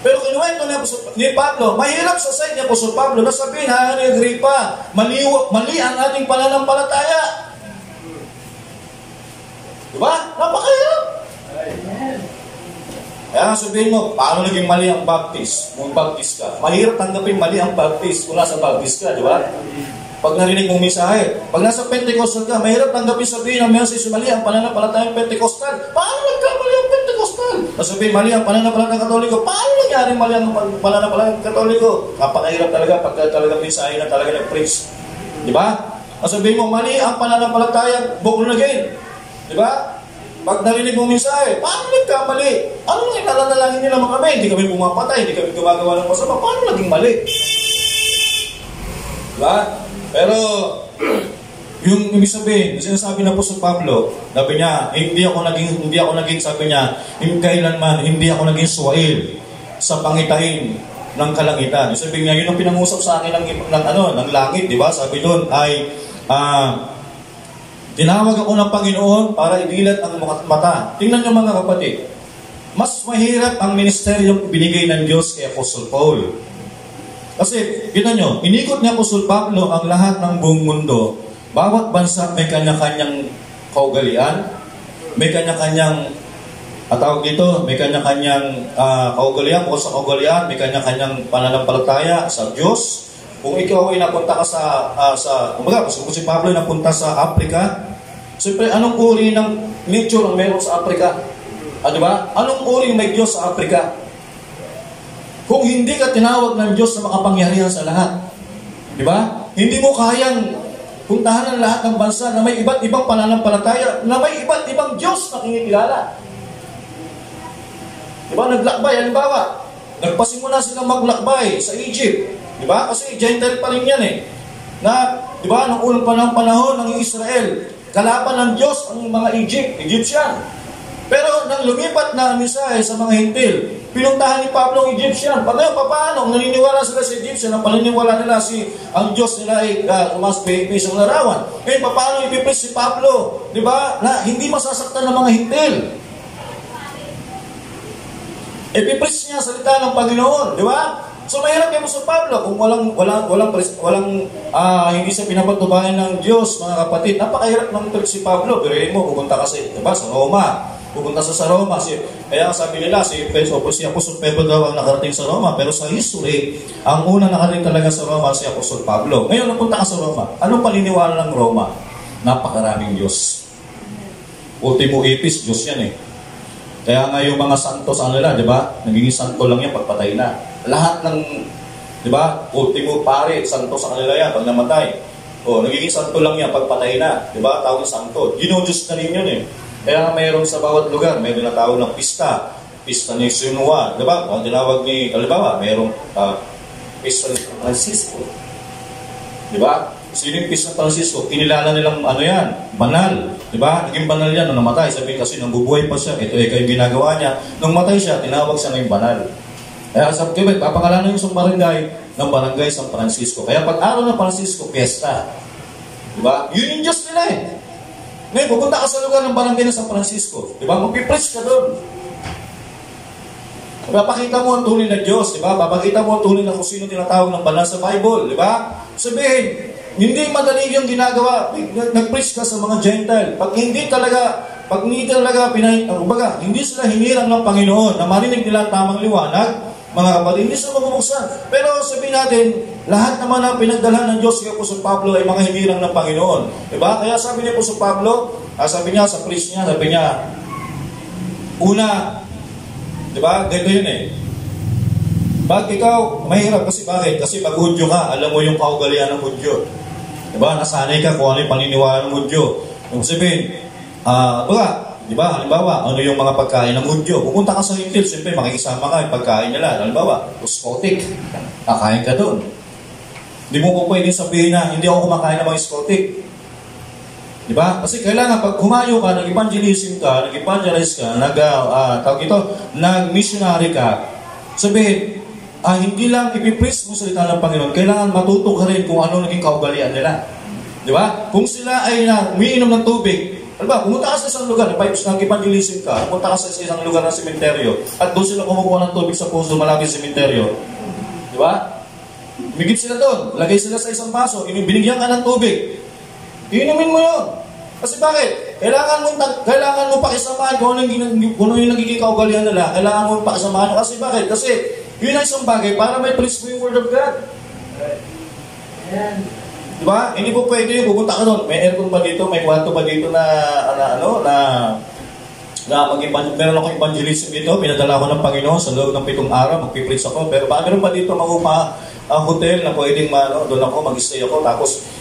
Pero kinuwento ni Pablo, mahirap sa side niya po sa Pablo na sabihin, Haring Agripa, mali ang ating pananampalataya. Diba? Napakahirap. Kaya sabihin mo, paano naging mali ang baptist? Kung baptist ka, mahirap tanggapin mali ang baptist kung nasa baptist ka, di ba? Pag narinig mong misahe, pag nasa Pentecostal ka, mahirap tanggapin sabihin ang message mali ang pananampalatayang Pentecostal. Paano nagkamali ang Pentecostal? Sabihin mali ang pananampalatayang Katoliko, paano nangyari mali ang pananampalatayang Katoliko? Kapakahirap talaga pagka talagang misahe na talaga nag-preach. Di ba? Sabihin mo, mali ang pananampalatayang born again. Di ba? Pag narinig mo mensahe, paano nagkamali? Ano nga inalalangin nila mga kami? Hindi kami pumapatay, hindi kami gumagawa ng masama. Paano naging mali? Diba? Pero, yung ibig sabihin, sinasabi na po sa Pablo, sabi niya, hindi ako naging, sabi niya, kailanman, hindi ako naging suwail sa pangitain ng kalangitan. Sabi niya, yun ang pinangusap sa akin ng langit, di ba? Sabi doon ay, tinawag ako ng Panginoon para idilat ang mga mata. Tingnan niyo mga kapatid, mas mahirap ang ministeryong binigay ng Diyos kay Apostle Paul. Kasi, tingnan niyo, inikot niya Apostle Pablo ang lahat ng buong mundo. Bawat bansa may kanya-kanyang kaugalian, may kanya-kanyang may kanya-kanyang kaugalian, o sa kaugalian, may kanya-kanyang pananampalataya sa Diyos. Kung ikaw ay napunta ka kung si Pablo ay napunta sa Africa, siyempre, anong uri ng nature ang meron sa Africa? Diba? Anong uri may Diyos sa Africa? Kung hindi ka tinawag ng Diyos na makapangyarihan sa lahat, diba? Hindi mo kayang puntahan ang lahat ng bansa na may iba't ibang pananampalataya, na may iba't ibang Diyos na kinikilala. Diba? Naglakbay, halimbawa, nagpasimula silang maglakbay sa Egypt. Diba? Kasi Gentile pa rin yan eh. Na, diba, nung unang panahon ng Israel, kalaban ng Diyos ang mga Egyptian. Pero nang lumipat na ang mensahe sa mga hintil, pinuntahan ni Pablo ang Egyptian. Paano? Naniniwala sila sa Egyptian, ang paniniwala nila ang Diyos nila ay mas isang larawan. Ngayon, paano ipipres si Pablo? Di ba? Na hindi masasaktan ng mga hintil. Ipipres niya salita ng Panginoon. Di ba? So mahirap kay Apostol Pablo kung hindi siya pinapatubayan ng Diyos, mga kapatid. Napakahirap ng trip si Pablo. Pero mo, pupunta kasi, diba, sa Roma. Pupunta sa Roma. Kaya sabi nila, si Apostol Pedro daw ang nakarating sa Roma. Pero sa history, ang unang nakarating talaga sa Roma si Apostol Pablo. Ngayon, napunta ka sa Roma. Anong paniniwala ng Roma? Napakaraming Diyos. Ultimo ipis, Diyos yan eh. Kaya nga yung mga santo sa kanila, di ba? Nagiging santo lang yan pagpatay na. Lahat ng, di ba? Ultimo pare, santo sa kanila yan pag namatay. O, nagiging santo lang yan pagpatay na. Di ba? Tawag ng santo. Ginodiyos na rin yun eh. Kaya nga mayroon sa bawat lugar, mayroon na tawag ng pista. Pista ni Sinua. Di ba? Kung tinawag ni, halimbawa, mayroong pista ni Francisco. Di ba? Sino yung pista ni Francisco? Kinilala nilang ano yan? Banal. Di ba? Naging banal yan nung namatay. Sabihin kasi nung bubuhay pa siya, ito ay yung ginagawa niya. Nung matay siya, tinawag siya ngayong banal. Kaya sabi ko, papangalanan yung barangay ng Barangay San Francisco. Kaya pag araw ng Francisco, fiesta. Di ba? Yun yung Diyos nila eh. Ngayon, pupunta ka sa lugar ng Barangay ng San Francisco. Di ba? Magpipreach ka doon. Papakita mo ang tunay na Diyos. Di ba? Papakita mo ang tunay na kung sino tinatawag ng banal sa Bible. Di ba? Sabihin, hindi madali yung ginagawa. Nag-preach ka sa mga Gentile. Pag hindi talaga hindi sila hinirang ng Panginoon na marinig nila tamang liwanag, mga kapatid, hindi sila mabubuksan. Pero sabihin natin, lahat naman ang pinagdalhan ng Diyos kay Apostol Pablo ay mga hinirang ng Panginoon. Diba? Kaya sabi ni Apostol Pablo, sabi niya sa preach niya, sabi niya, una, diba? Ganito yun eh. Bakit ikaw, mahirap kasi bakit? Kasi pag Hudyo ka, alam mo yung kaugalian ng Hudyo. Diba? Nasanay ka kung ano yung paniniwala ng Hudyo. Yung sabihin, diba? Halimbawa, ano yung mga pagkain ng Hudyo? Pupunta ka sa hintil, siyempre makikisama ka yung pagkain nila. Halimbawa, Skotik. Kakain ka doon. Hindi mo po pwedeng sabihin na hindi ako kumakain ng mga Skotik. Diba? Kasi kailangan pag humayo ka, nag-evangelism ka, nag-evangelize ka, nag-missionary ka, sabihin, hindi lang ipipreach mo salita ng Panginoon, kailangan matuto ka rin kung ano naging kaugalian nila. Diba? Kung sila ay umiinom ng tubig, diba? Pumunta ka sa isang lugar, nag-evangelism ka, pumunta ka sa isang lugar ng sementeryo, at doon sila kumukuha ng tubig sa puso malapit sa sementeryo. Diba? Migit sila doon, lagay sila sa isang baso, binigyan ka ng tubig. Inumin mo yun. Kasi bakit? Kailangan mo pakisamahan kung ano yung nagiging kaugalian nila. Kailangan mo pakisamahan. Kasi bakit? Kasi yun ang isang bagay para may preach mo yung Word of God. Diba? Hindi po pwede yung pupunta ka doon. May aircon ba dito? May kwarto ba dito meron akong evangelism dito. Pinadala ko ng Panginoon sa loob ng 7 araw. Magpipreach ako. Pero meron ba dito hotel na pwedeng doon ako, mag-stay ako.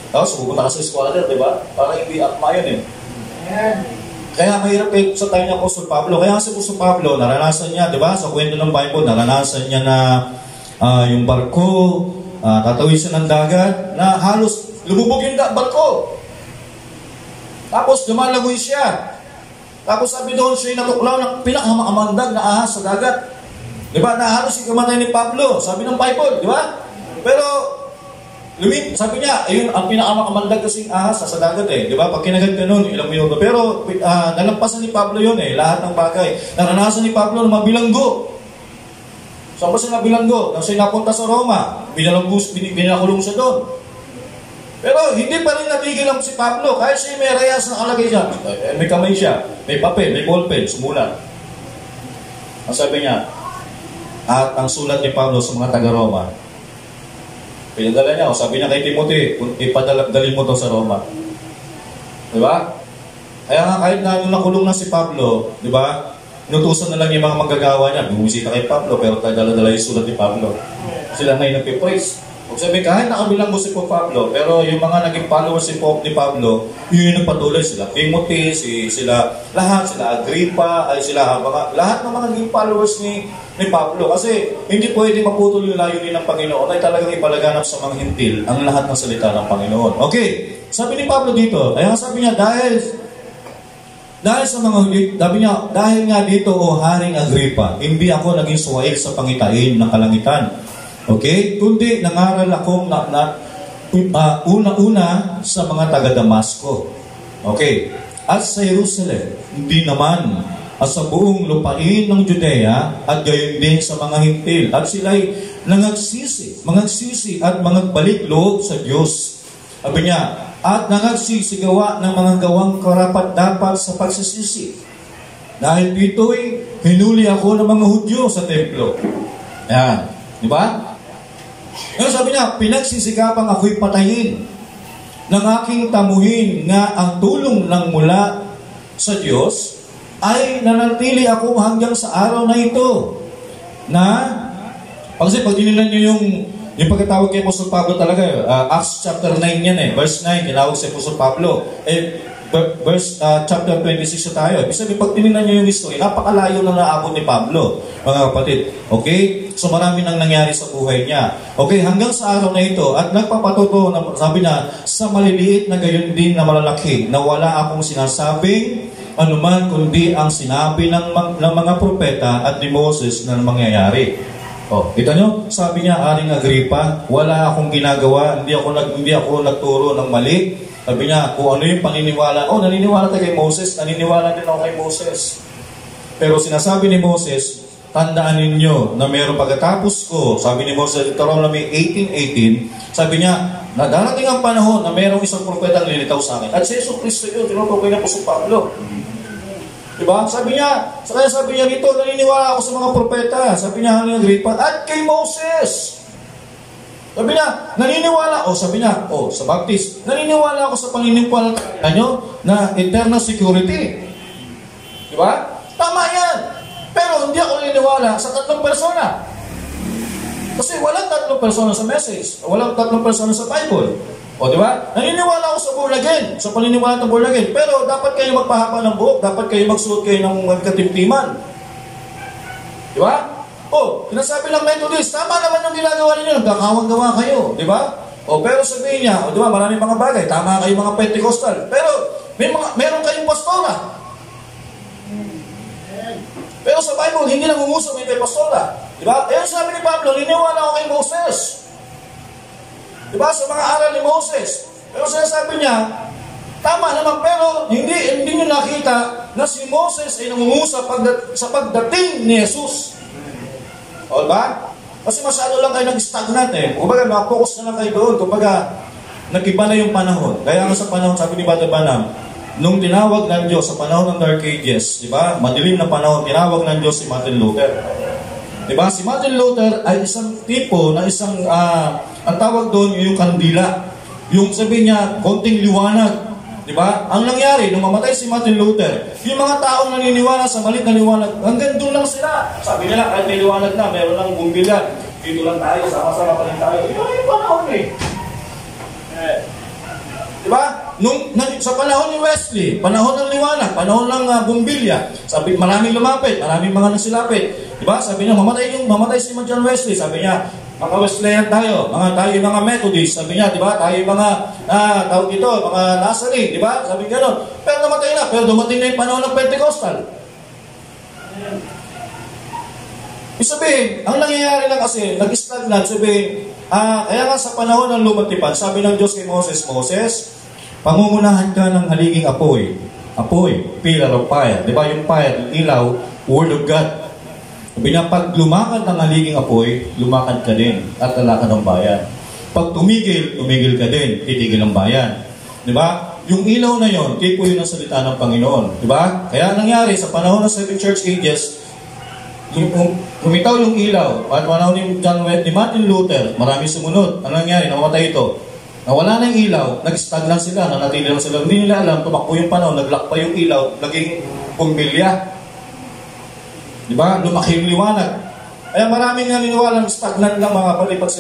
Tapos pupunta ka sa squatter, di ba? Para hindi akma yun eh. Kaya mahirap sa tayo ni Apostol Pablo. Kaya si Apostol Pablo, naranasan niya, di ba? Sa kwento ng Bible, naranasan niya na yung barko, tatawid siya ng dagat, na halos lumubog yung barko. Tapos lumalagoy siya. Tapos sabi doon siya natuklaw ng pinakamamandag na ahas sa dagat. Di ba? Nahalos yung kamatay ni Pablo. Sabi ng Bible, di ba? Pero sabi niya, ayun, ang pinakamamandag kasing ahas sa dagat eh. Di ba? Pag kinagat ka nun, ilang minuto. Pero nalampasan ni Pablo yun eh, lahat ng bagay. Naranasan ni Pablo na mabilanggo. Saan ba siya nabilanggo? Nang siya napunta sa Roma, binakulong siya doon. Pero hindi pa rin nabigil lang si Pablo. Kahit siya may rayas na kalagay siya. May kamay siya, may papel, may ballpen, sumulat. Ang sabi niya, at ang sulat ni Pablo sa mga taga-Roma, pinadala niya, sabi niya kay Timothy, ipadalin mo to sa Roma. Diba? Kaya nga kahit na nung nakulong na si Pablo, diba, inutusan na lang yung mga manggagawa niya, bumisita kay Pablo, pero dala-dala yung sulat ni Pablo. Sila ngayon nagpipraise. Kung sabi, kahit nakabilang mo si Pablo, pero yung mga naging followers ni Pablo, yun yung nagpatuloy sila. Timothy, sila Agrippa, lahat ng mga naging followers ni Pablo. Kasi hindi pwede maputol yung layunin ng Panginoon ay talagang ipalaganap sa mga hintil ang lahat ng salita ng Panginoon. Okay, sabi ni Pablo dito, kaya sabi niya, dahil Dahil sa mga huli, sabi niya, dahil nga dito, o Haring Agripa, hindi ako naging suwail sa pangitain ng kalangitan. Okay? Kundi nangaral akong una-una sa mga taga-Damasco. Okay? At sa Jerusalem, hindi naman. At sa buong lupain ng Judea, at gayon din sa mga hintil. At sila'y mangagsisi at mangagbalik loob sa Diyos. Sabi niya, at nangagsisigawa ng mga gawang karapat-dapat sa pagsisisi. Dahil dito'y hinuli ako ng mga Hudyo sa templo. Yan. Di ba? Ngayon sabi niya, pinagsisikapang ako'y patayin ng aking tamuhin nga ang tulong ng mula sa Diyos ay nanatili ako hanggang sa araw na ito. Kasi pag tinilan niyo yung pagkatawag kay Apostol Pablo talaga, Acts chapter 9 yan verse 9, tinawag si Apostol Pablo. Chapter 26 tayo. Ibig sabihin, pag tinignan nyo yung history, napakalayo na naabot ni Pablo, mga kapatid. Okay? So marami nang nangyari sa buhay niya. Okay, hanggang sa araw na ito, at nagpapatuto, sabi na, sa maliliit na gayon din na malalaki, na wala akong sinasabing anuman kundi ang sinabi ng mga propeta at ni Moses na mangyayari. Kita nyo, sabi niya, Haring Agripa, wala akong ginagawa, hindi ako nagturo ng mali. Sabi niya, kung ano yung paniniwala, naniniwala tayo kay Moses, naniniwala din ako kay Moses. Pero sinasabi ni Moses, tandaan ninyo na mayroong pagkatapos ko, sabi ni Moses, Deuteronomy 18:18, sabi niya, na darating ang panahon na mayroong isang propeta ang lilitaw sa akin. At si Jesus Cristo yun, tinutukoy na po si Pablo. Diba? Sabi niya dito, naniniwala ako sa mga propeta. Sabi niya, Haring Agripa, at kay Moses. Sabi niya, naniniwala ako. Sabi niya, sa Baptist, naniniwala ako sa paniniwala nyo na eternal security. Diba? Tama yan. Pero hindi ako naniniwala sa tatlong persona. Kasi walang tatlong persona sa message. Walang tatlong persona sa Bible. Diba? Naniniwala ako sa born again, sa paniniwala ng born again. Pero dapat kayo magpahaba ng buhok, dapat kayo magsuot kayo ng katimtiman. Diba? Pinasabi lang Methodist, tama naman yung ginagawa ninyo, nagkakawang-gawa kayo. Diba? Pero sabihin niya, diba, maraming mga bagay, tama kayo mga Pentecostal. Pero meron kayong pastora. Pero sa Bible, hindi lang umuso may pastora. Diba? Kaya sabi ni Pablo, niniwala ako kay Moses. Diba? Sa mga aral ni Moses. Pero sinasabi niya, tama naman, pero hindi nyo nakita na si Moses ay nangungusap sa pagdating ni Jesus. Diba? Kasi masyado lang kayo nag-stagnant Kumbaga, nakapokus na lang kayo doon. Kumbaga, nag-iba na yung panahon. Kaya nga sa panahon, sabi ni Brother Branham, nung tinawag ng Diyos sa panahon ng Dark Ages, diba? Madilim na panahon, tinawag ng Diyos si Martin Luther. Diba? Si Martin Luther ay isang tipo na ang tawag doon yung kandila. Yung sabi niya, konting liwanag. Diba? Ang nangyari, nung mamatay si Martin Luther, yung mga taong naniniwala sa malit na liwanag, hanggang doon lang sila. Sabi nila, kahit may liwanag na, meron lang bumbilyan. Dito lang tayo, sama-sama pa rin tayo. Ito yung panahon Diba? Sa panahon ni Wesley, panahon ng liwanag, panahon ng bumbilya, sabi, maraming lumapit, maraming mga nasilapit. Diba? Sabi niya, mamatay si John Wesley. Sabi niya, mga Wesleyan tayo mga Methodist. Sabi niya, diba? Tayo mga, tawag ito, mga Nazarene, diba? Sabi niya gano'n. Pero namatay na, pero dumating na yung panahon ng Pentecostal. Sabihin, ang nangyayari lang kasi, nag-stagnant, sabihin, kaya nga sa panahon ng lumatipan, sabi ng Diyos kay Moses, pangungunahan ka ng haliging apoy. Apoy, pillar of fire. Diba yung fire, yung ilaw, word of God. Sabi niya, pag lumakad ng haliging apoy, lumakad ka din at lalakad ng bayan. Pag tumigil ka din, titigil ang bayan. Diba? Yung ilaw na yon, tipo yun ang salita ng Panginoon. Diba? Kaya nangyari, sa panahon ng 7 Church Ages, lumitaw yung ilaw. At panahon ni Martin Luther, marami sumunod. Ano nangyari? Namatay ito. Nawala na yung ilaw, nag-stagnant sila, nanatili lang sila. Hindi nila alam, tumakbo yung panahon, naglakpa yung ilaw, naging bumbilya. Diba? Lumaki yung liwanag. Kaya maraming naniniwala ng stagnant lang mga kapatid. Pag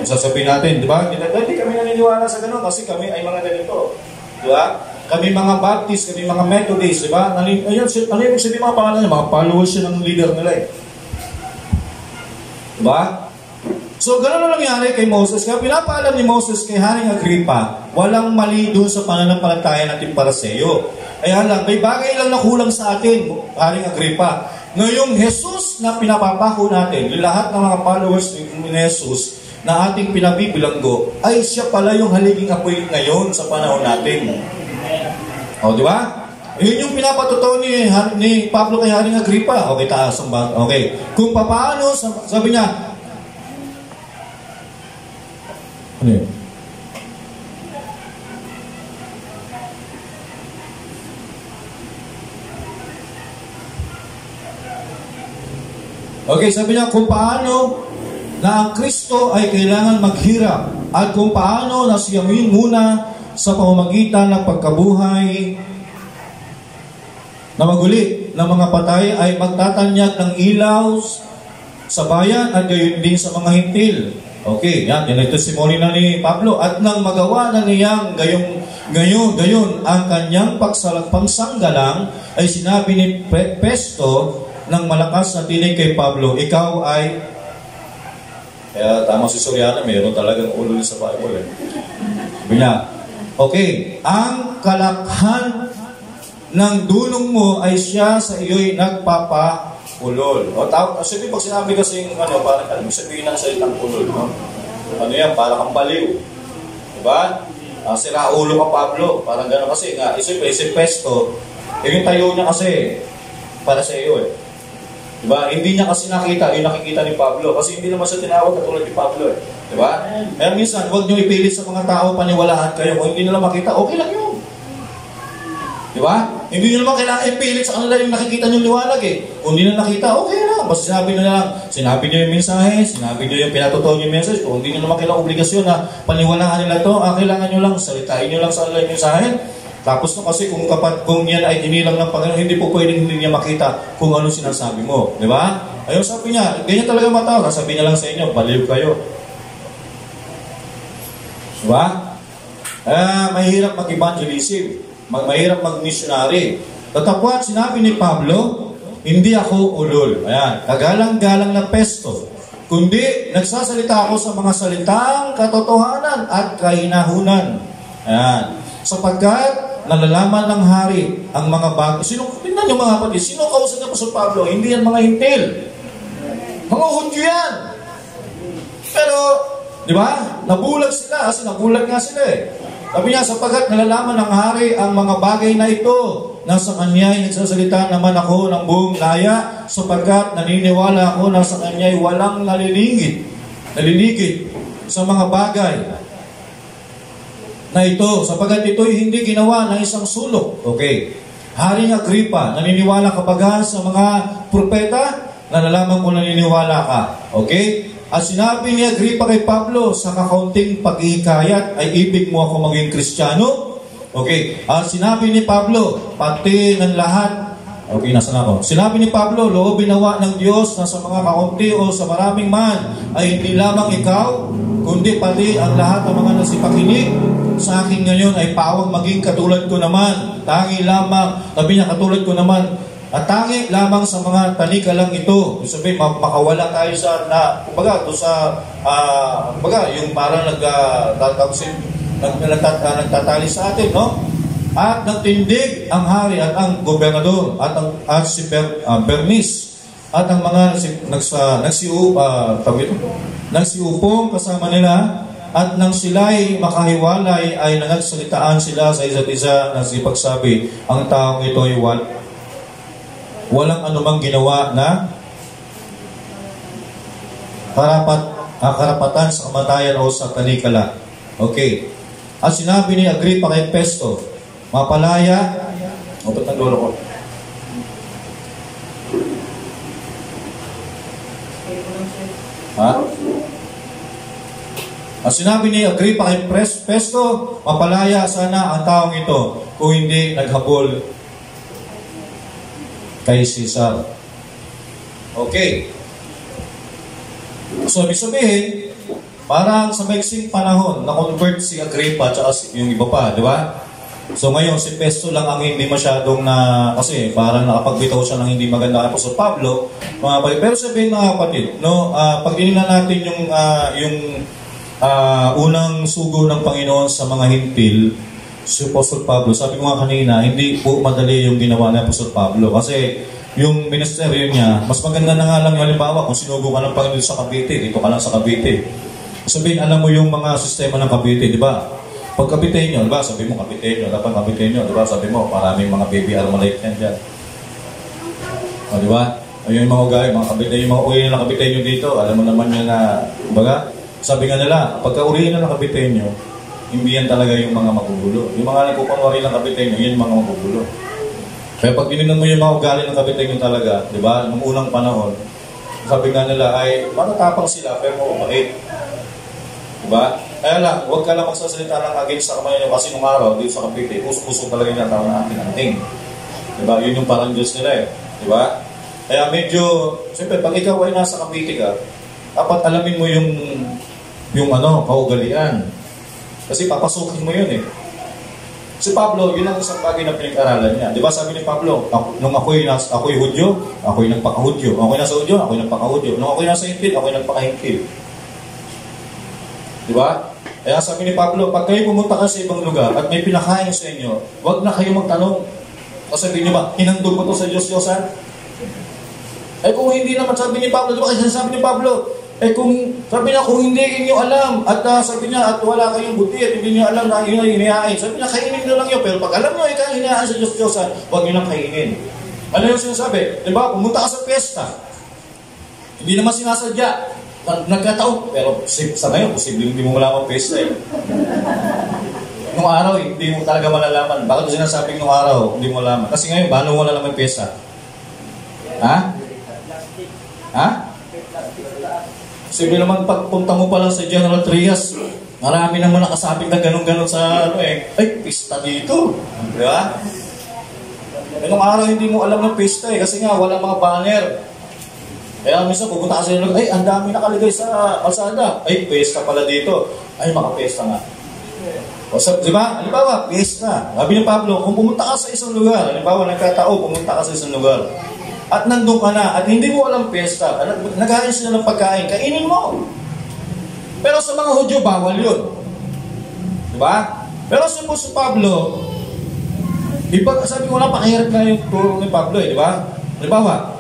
sasabihin natin, diba? Hindi kami naniniwala sa gano'n kasi kami ay mga ganito. Diba? Kami mga Baptist, kami mga Methodist, diba? Ano yung sabihin mga pangalan niya? Mga followers siya ng leader nila Diba? So, gano'n na nangyari kay Moses. Kaya pinapaalam ni Moses kay Haring Agripa, walang mali doon sa pananampalataya natin para sa iyo. Kaya lang, may bagay lang na kulang sa atin, Haring Agripa. Ngayong Jesus na pinapapako natin, yung lahat ng mga followers ni Jesus na ating pinabibilanggo, ay siya pala yung haliging apoy ngayon sa panahon natin. O, di ba? Yun yung pinapatotoo ni Pablo kay Haring Agripa. Okay, taas ang bag. Okay. Kung paano, sabi niya, ano yun? Okay, sabi niya, kung paano na ang Kristo ay kailangan maghirap at kung paano na siya muna sa pamamagitan ng pagkabuhay na maguli ng mga patay ay magtatanyag ng ilaw sa bayan at gayon din sa mga hintil. Okay, yan ang testimony na ni Pablo. At nang magawa na niyang gayon ang kanyang pagsanggalang ay sinabi ni Festo ng malakas na tinig kay Pablo, ikaw ay... Kaya tama si Soriano, mayroon talagang ulo sa Bible. Sabi niya, okay, ang kalakhan ng dulong mo ay siya sa iyo'y nagpapulol. O, sabi pag sinabi kasi parang alam mo sabihin ng salitang pulol, no? Ano yan, parang kang baliw. Diba? Sira ulo ka, Pablo. Parang gano'n kasi nga, si Festo, yung tayo niya kasi para sa iyo eh. Diba? Hindi niya kasi nakita, yung nakikita ni Pablo. Kasi hindi naman siya tinawag katulad ni Pablo eh. Diba? Kaya minsan, huwag niyo ipilit sa mga tao, paniwalaan kayo. Kung hindi nila makita, okay lang yun. Diba? Hindi nyo naman kailangan ipilit sa kanila yung nakikita nyo liwanag eh. Kung hindi na nakita, okay lang. Basta sinabi nyo lang, sinabi nyo yung mensahe, sinabi nyo yung pinatotoo yung message. Kung hindi nyo naman kailangan obligasyon na paniwalaan nila to, kailangan nyo lang, salitain nyo lang sa kanila yung mensahe. Tapos no, kasi kung yan ay inilang ng Panginoon, hindi po pwedeng hindi niya makita kung ano sinasabi mo. Diba? Ayun, sabi niya, ganyan talaga matao. Sabi niya lang sa inyo, baliw kayo. Diba? Mahirap mag-evangelism. Mahirap mag-missionary. Tatapwat, sinabi ni Pablo, hindi ako ulol. Ayan, kagalang-galang na Festo. Kundi, nagsasalita ako sa mga salitang katotohanan at kahinahunan. Ayan. Sapagkat, nalalaman ng hari ang mga bagay. Tingnan niyo mga kapatid, sino kausap niya po sa Pablo? Hindi yan mga hintil. Mga Hudyo yan. Pero, di ba? Nabulag sila kasi nabulag nga sila eh. Sabi niya, sapagkat nalalaman ng hari ang mga bagay na ito, nasa kanya'y nagsasalita naman ako ng buong laya, sapagkat naniniwala ako na sa kanya'y walang naliligid sa mga bagay na ito, sapagkat ito'y hindi ginawa ng isang sulok. Okay. Haring Agripa, naniniwala ka ba sa mga propeta? Nalalaman ko naniniwala ka. Okay? At sinabi ni Agripa kay Pablo, sa kakaunting paghihikayat ay ibig mo ako maging Kristiyano? Okay. At sinabi ni Pablo, pati ng lahat, okay, nasa na ako. Sinabi ni Pablo, loobin nawa ng Diyos na sa mga kaunti o sa maraming man ay hindi lamang ikaw, kundi pati ang lahat ng mga nasipakinig sa akin ngayon ay pawang maging katulad ko naman. Tangi lamang, sabi niya katulad ko naman, at tangi lamang sa mga talikalang ito. Sabi, makawala tayo sa, kumbaga, yung parang nagtatali sa atin, no? At nagtindig ang hari at ang gobernador at si Bernice at ang mga nagsiupong kasama nila. At nang sila'y makahiwalay ay nangagsalitaan sila sa isa't isa na sipagsabi, ang taong ito ay walang anumang ginawa na karapatan sa kamatayan o sa tanikala. Okay. At sinabi ni Agripa kay Festo, mapalaya, ba't ang lolo ko? Ha? At sinabi ni Agripa kay Festo, mapalaya sana ang taong ito kung hindi naghabol kay Caesar. Okay. So, ibig sabihin, parang sa maiksing panahon, na-convert si Agripa at yung iba pa, di ba? So ngayon, si Festo lang ang hindi masyadong kasi parang nakapagbitaw siya ng hindi maganda kay Apostol Pablo, mga kapatid. Pero sabihin mga kapatid, no, pag tinignan natin yung unang sugo ng Panginoon sa mga hintil, si Apostol Pablo, sabi ko nga kanina, hindi po madali yung ginawa ni Apostol Pablo. Kasi yung ministeryo niya, mas maganda na nga lang halimbawa kung sinugo ka ng Panginoon sa Cavite, dito ka lang sa Cavite. Sabihin, alam mo yung mga sistema ng Cavite, di ba? Pag Caviteño, di ba? Sabi mo Caviteño, dapat Caviteño, di ba? Sabi mo, maraming mga baby Armalite yan dyan. O, di ba? Ayun yung mga ugali, mga Caviteño, yung mga uwi ng Caviteño dito, alam mo naman yun na, baga, sabi nga nila, pagka urihin ng Caviteño, hindi yan talaga yung mga magugulo. Yung mga nagpupanwari ng Caviteño, yun yung mga magugulo. Kaya pag tinignan mo yung mga ugali ng Caviteño talaga, di ba? Nung unang panahon, sabi nga nila ay, matatapang sila, pero mabait. Diba? Kaya lang, huwag ka lang magsasalita ng against sa kamay nyo kasi nung araw, dito sa Cavite, puso talaga yung tao na ating-anting. Diba? Yun yung parang Diyos nila eh. Diba? Kaya medyo, siyempre, pag ikaw ay nasa Cavite ka, dapat alamin mo yung kaugalian. Kasi papasukin mo yun eh. Si Pablo, yun ang isang bagay na pinag-aralan niya. Diba sabi ni Pablo, nung ako'y Hudyo, ako'y nagpaka-Hudyo. Ako'y nasa Hudyo, ako'y nagpaka-Hudyo. Nung ako'y nasa Hintil, ako'y nagpaka-Hintil. Diba? Kaya sabi ni Pablo, pag kayo pumunta ka sa ibang lugar at may pinakain sa inyo, huwag na kayo magtanong. Kasi sabihin nyo ba, hinandog mo to sa Diyos-Diyosan? Kung hindi naman, sabi ni Pablo, diba kasi sabi ni Pablo, sabi niya, kung hindi inyo alam, at sabi niya, at wala kayong buti, at hindi niyo alam na yun ay hinihain, sabi niya, kainin nyo lang yun, pero pag alam nyo ay hinihain sa Diyos-Diyosan, huwag nyo nang kainin. Ano yung sinasabi? Diba, pumunta ka sa piyesta. Hindi naman sinasadya. Nagkataon, pero sa ngayon, posible hindi mo malaman pesta eh. Nung araw, hindi mo talaga malalaman. Bakit sinasabing nung araw, hindi mo malaman? Kasi ngayon, paano mo malalaman pesta? Ha? Ha? Posible naman pagpunta mo pa lang sa General Trias, marami naman nakasabing na ganun-ganun sa ay, pesta dito. Di ba? Nung araw, hindi mo alam ng pesta eh, kasi nga, walang mga banner. Kaya minsan pupunta ka sa lugar, ang dami nakaligay sa kalsada. Ay, pesta pala dito. Ay, makapesta nga. O, di ba? Halimbawa, pesta. Sabi ni Pablo, kung pumunta ka sa isang lugar, halimbawa, nagkatao, pumunta ka sa isang lugar, at nandun ka na, at hindi mo alam pesta, naghain sila ng pagkain, kainin mo. Pero sa mga Hudyo, bawal yun. Di ba? Pero si Pablo, sabi ko na, pakihirap na yung turo ni Pablo eh, di ba? Halimbawa,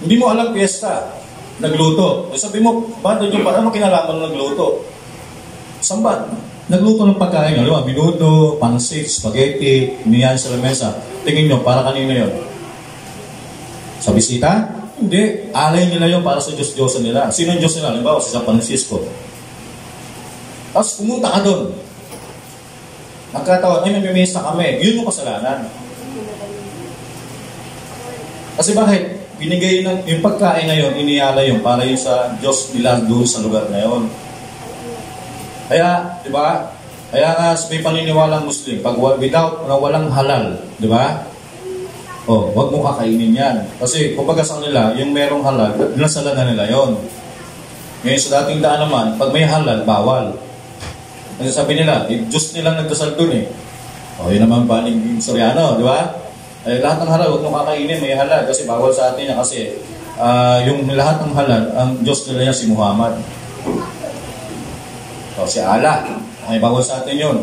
hindi mo alam piyesta, nagluto. Sabi mo, ano kinalaman ng nagluto? Sambat, nagluto ng pagkain. Alam mo, minuto, pansit, spaghetti, iniyan sa lamesa. Tingin nyo, para kanina yun? Sa bisita? Hindi. Alay nila yun para sa Diyos-Diyosan nila. Sino ang Diyos nila? Halimbawa, si San Francisco. Tapos pumunta ka doon. Nagkataon, may mesa kami. Yun yung kasalanan. Kasi bakit? Binigay yung pagkain na yun, iniyala yun para yun sa Diyos nila doon sa lugar na yun. Kaya, di ba? Kaya nga may paniniwalang Muslim, pag walang halal, di ba? Wag mo kakainin yan. Kasi, kumbaga sa nila, yung merong halal, nasala na nila yun. Ngayon sa dating daan naman, pag may halal, bawal. Kasi sabi nila, Diyos nilang nagdasal doon eh. Yun naman panig Soriano, di ba? Lahat ng halal, huwag nung kakainin, may halal. Kasi bawal sa atin yan. Kasi yung lahat ng halal, ang Diyos nila yan si Muhammad. Si Allah. May bawal sa atin yun.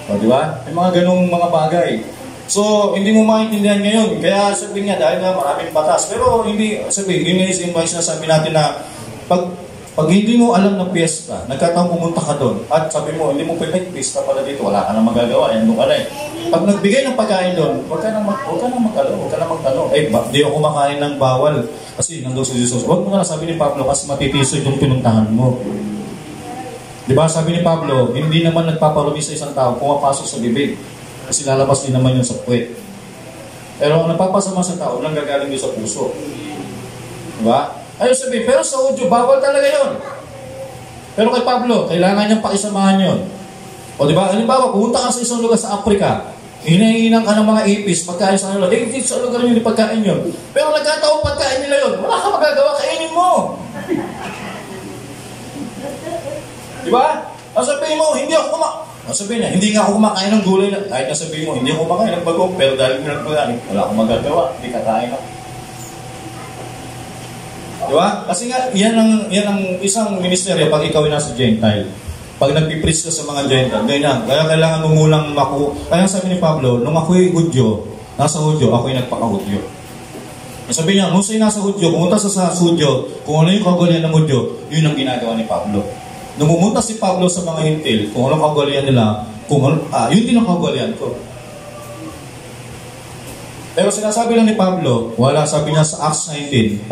Di ba? May mga ganung mga bagay. So, hindi mo maintindihan ngayon. Kaya sabi nga, dahil nga maraming batas. Pero hindi, yun nga yung sinasabi natin na pag hindi mo alam ng piyesta, nagkataong pumunta ka doon, at sabi mo, hindi mo pwede, piyesta pala dito, wala ka na magagawa, yan doon ka na eh. Pag nagbigay ng pagkain doon, huwag ka na magtanong. Di ako kumakain ng bawal. Kasi nandun sa Jesus. Huwag mo na, sabi ni Pablo, kasi matitisod yung pinuntahan mo. Diba, sabi ni Pablo, hindi naman nagpaparumi sa isang tao, pumapasok sa bibig. Kasi lalabas din naman yun sa puwet. Pero ang nagpapasama sa tao, nanggagaling yun sa puso. Diba? Ayun sabi, pero sa Hudyo, bawal talaga yun. Pero kay Pablo, kailangan niyang pakisamahan yun. O diba, halimbawa, pumunta ka sa isang lugar sa Africa, hinahinang ka ng mga ipis, pagkain sa kanila, dito sa lugar nyo, pagkain yun. Pero nagkataong pagkain nila yun, wala ka magagawa, kainin mo. Diba? Ang sabihin mo, hindi ako Sabihin niya, hindi nga ako kumakain ng gulay na, kahit na sabihin mo, hindi ako kumakain ng bagong, pero dahil nagpagaling, wala akong magagawa, hindi kakain ako. Di ba? Kasi nga, yan ang isang ministeryo pag ikaw ay nasa Gentile. Pag nagpipreach ka sa mga Gentile, ganyan. Kaya kailangan mo munang kaya sabi ni Pablo, nung ako'y Hudyo, nasa Hudyo, ako'y nagpaka-Hudyo. Sabi niya, nung sa'yo nasa Hudyo, pumunta sa Hudyo, kung ano yung kagalian ng Hudyo, yun ang ginagawa ni Pablo. Nung pumunta si Pablo sa mga Hintil, kung anong kagalian nila, yun din ang kagalian ko. Pero sinasabi lang ni Pablo, sabi niya sa Acts 19,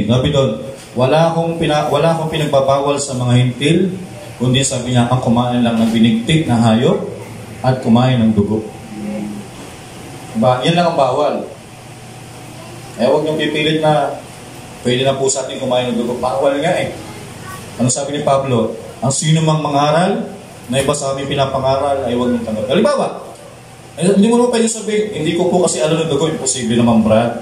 sabi doon, wala akong pinagbabawal sa mga Hintil, kundi sabi niya, ang kumain lang ng binigtik na hayop at kumain ng dugo. Yan lang ang bawal. Huwag niyong pipilit na pwede na po sa atin kumain ng dugo. Bawal nga eh. Ano sabi ni Pablo? Ang sino mang mangaral na iba sa amin pinapangaral ay huwag niyong tanggap. Halimbawa, hindi mo naman pwede sabihin, hindi ko po kasi alam ng dugo, imposible naman, Brad.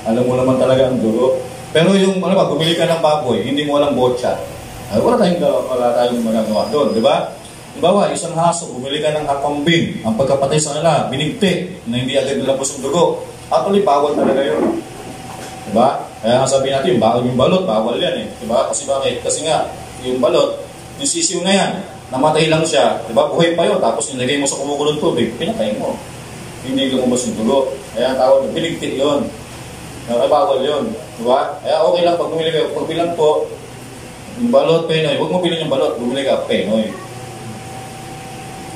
Alam mo naman talaga ang dugo. Pero yung, bumili ka ng baboy, hindi mo alam botcha. Wala tayong magagawa doon, di ba? Halimbawa, isang haso, bumili ka ng kambing, ang pagkapatay sa kanila, binigtik, na hindi agad nilabos ang dugo. Actually, bawal talaga yun. Diba? Kaya nga sabihin natin, yung balot, bawal yan eh. Diba? Kasi bakit? Kasi nga, yung balot, yung sisiw na yan, namatay lang siya. Diba? Buhay pa yun. Tapos nilagay mo sa kumukulong tubig, pinatay mo. Hindi lumabas yung dugo. Kaya ang tawag, binigtik yun. Kaya bawal yun. Diba? Kaya okay lang pag bumili kayo. Pag bilang po, yung balot, penoy. Huwag mo bilhin yung balot, bumili ka, penoy.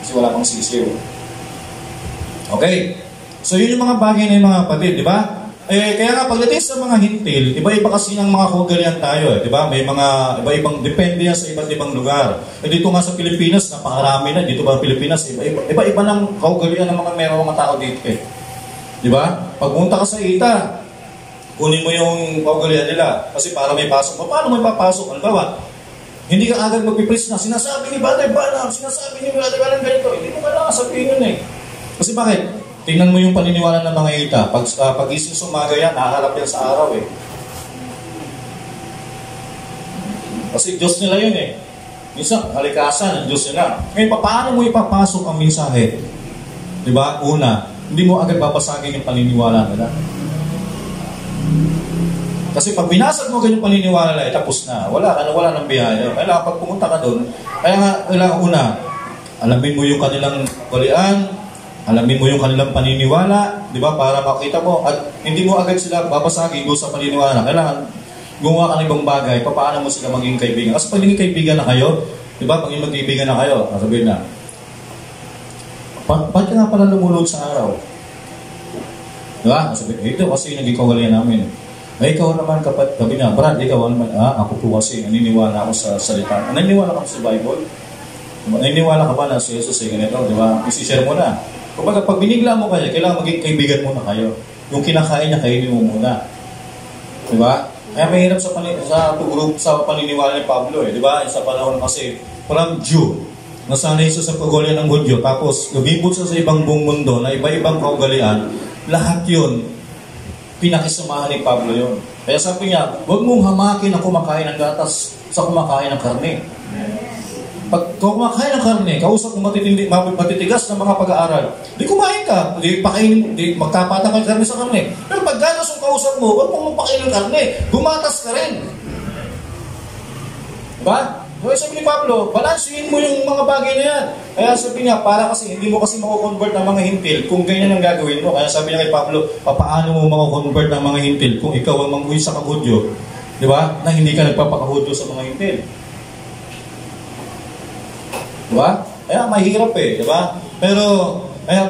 Kasi wala pang sisiw. Okay. So yun yung mga bagay na yung mga kapatid, di ba? Kaya nga pagdating sa mga Hintil, iba-iba kasi ng mga kagalian tayo, di ba? May mga iba-ibang depende yan sa iba't ibang lugar. Dito nga sa Pilipinas, napakarami na. Dito ba Pilipinas, iba-iba ng kagalian ng mga tao dito eh. Di ba? Pag punta ka sa Ita, kunin mo yung kagalian nila. Kasi para may pasok mo, paano may papasok? Ano ba? Hindi ka agad magpipreach na, sinasabi ni Brother Banam, sinasabi ni Brother Banam ganito. Hindi mo kailangan sabihin yun eh. Kasi bakit? Tingnan mo yung paniniwala ng mga Ita. Pag-ising sumaga yan, nakaharap yan sa araw eh. Kasi Diyos nila yun eh. Minsan, kalikasan ng Diyos nila. Ngayon, paano mo ipapasok ang mensahe? Diba? Una, hindi mo agad babasagin yung paniniwala nila. Kasi pag binasag mo ganyan paniniwala nila, tapos na. Wala ng biyaya. Kailangan pag pumunta ka doon, kaya nga, kailangan una, alamin mo yung kanilang balian, alamin mo yung kanilang paniniwala, di ba? Para makita mo, at hindi mo agad sila babasagin doon sa paniniwala. Kailangan gumawa ka ng ibang bagay, paano mo sila maging kaibigan. Kasi pag naging kaibigan na kayo, di ba? Pag magkaibigan na kayo, sabihin na, ba't ka nga pala lumulog sa araw? Di ba? Sabihin, ito kasi naging kawalian namin. Ikaw naman kapag, sabi niya, Brad, ikaw naman, ako po kasi naniniwala ako sa salita. Naniniwala ka sa Bible? Naniniwala ka ba na si Jesus ay ganito? Di ba? Isi-share mo na. Kapag pag binigla mo kaya, kailangan maging kaibigan muna kayo. Yung kinakain niya, kainin mo muna. Diba? Kaya mahirap sa paniniwala ni Pablo eh. Diba? Sa panahon kasi, from Jew, nasanay siya sa kagalian ng Hudyo, tapos lumibot siya sa ibang buong mundo na iba-ibang kagalian, lahat yun, pinakisamahan ni Pablo yun. Kaya sabi niya, huwag mong hamakin ang kumakain ng gatas sa kumakain ng karne. Pag kumakain ng karne, kausap mo matitigas ng mga pag-aaral, di kumain ka, di magtapata ka karne sa karne. Pero pag gatas ang kausap mo, huwag mong magpakain ng karne, gumatas ka rin. Diba? Kaya sabi ni Pablo, balansuhin mo yung mga bagay na yan. Kaya sabi niya, para kasi hindi mo kasi mako-convert ng mga Hintil kung ganyan ang gagawin mo. Kaya sabi niya kay Pablo, paano mo mako-convert ng mga Hintil kung ikaw ang manguwi sa Hudyo, di ba? Na hindi ka nagpapaka-Hudyo sa mga Hintil. Diba? Kaya mahirap eh, diba? Pero,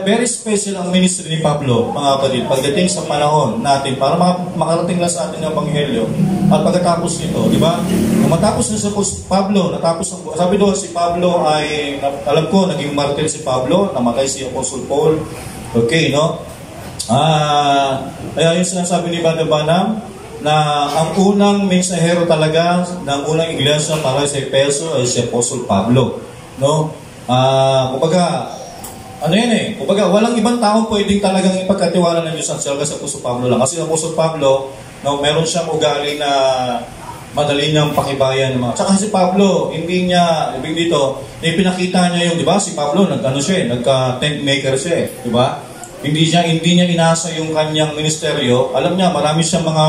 very special ang ministry ni Pablo, mga kapatid, pagdating sa panahon natin, para makarating lang sa atin ang Ebanghelyo. At pagkatapos nito, diba? Kung matapos na si Pablo, sabi doon si Pablo ay, alam ko, naging martyr si Pablo, namatay si Apostle Paul. Okay, no? Kaya yung sinasabi ni Brother Banam, na ang unang mensahero talaga, ng unang iglesia para sa Efeso ay si Apostle Pablo. No? Kumbaga, ano yan eh? Kumbaga, walang ibang tao pwedeng talagang ipagkatiwala ng Diyos ang salga sa Apostol Pablo lang. Kasi Apostol Pablo, no, meron siyang ugali na madali niyang pakibayan ng mga. Tsaka si Pablo, hindi niya, ibig dito, pinakita niya yung, di ba, si Pablo, nagka-tent maker siya, di ba? Hindi niya inasa yung kanyang ministeryo. Alam niya, marami siyang mga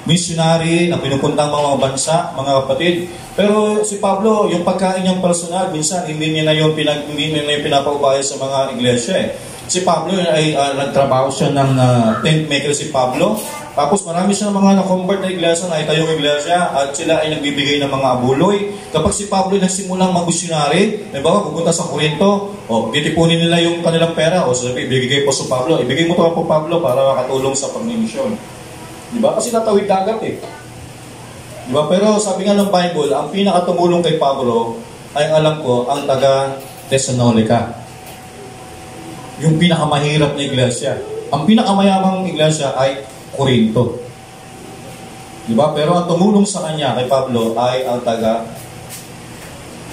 missionary na pinupuntang mga bansa, mga kapatid. Pero si Pablo, yung pagkain niyang personal, minsan hindi niya na yung pinapaubaya sa mga iglesia eh. Si Pablo ay nagtrabaho siya ng tent maker si Pablo. Tapos marami siya mga na-convert na iglesia, na itayong iglesia, at sila ay nagbibigay ng mga abuloy. Kapag si Pablo ay nagsimulang mag-missionary, diba, pupunta sa Corinto, titipunin nila yung kanilang pera, sabi, ibigay po sa Pablo, ibigay mo ito po Pablo para makatulong sa pagmimisyon. Diba? Kasi natawid dagat eh. Diba? Pero sabi nga ng Bible, ang pinakatumulong kay Pablo ay alam ko, ang taga Thessalonica. Yung pinakamahirap na iglesia. Ang pinakamayamang iglesia ay Corinto. Diba? Pero ang tumulong sa kanya kay Pablo ay ang taga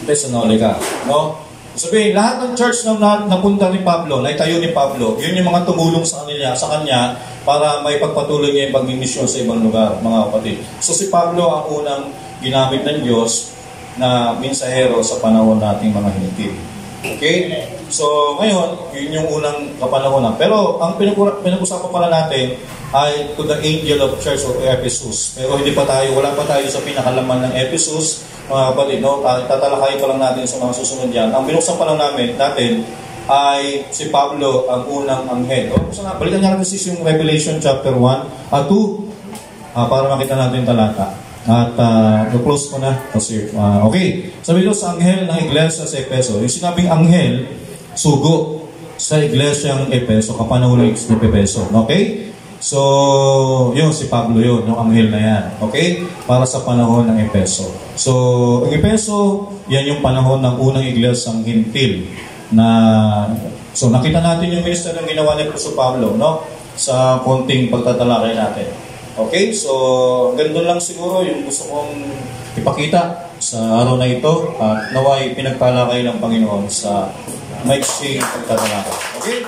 Thessalonica. No? Sabihin, lahat ng church na napunta ni Pablo, na itayo ni Pablo, yun yung mga tumulong sa kanya para may pagpatuloy niya yung pagmimisyon sa ibang lugar, mga kapatid. So si Pablo ang unang ginamit ng Diyos na mensahero sa panahon nating mga Hintil. Okay? So ngayon, yun yung unang kapanahonan. Pero ang pinag-usapan pala natin ay to the angel of church of Ephesus. Pero wala pa tayo sa pinakalaman ng Ephesus, mga kapatid, no? Tatalakayin pa lang natin sa mga susunod yan. Ang binuksan pa lang natin ay si Pablo ang unang anghel. Balikan niya natin yung Revelation chapter 1 at 2 para makita natin talata. At close ko na kasi okay. Sabi dito sa anghel ng iglesia sa Efeso, yung sinabing anghel, sugo sa iglesyang Efeso, kapanahon ng Efeso. Okay? So, yun si Pablo yun, yung anghel na yan. Okay? Para sa panahon ng Efeso. So, ang Efeso, yan yung panahon ng unang iglesyang Hintil na so nakita natin yung minister ng ginawa ni Apostol Pablo, no? Sa konting pagtatalakay natin. Okay, so ganun lang siguro yung gusto kong ipakita sa araw na ito at naway pinagpala kayo ng Panginoon sa maiksing pagtatalakay. Okay?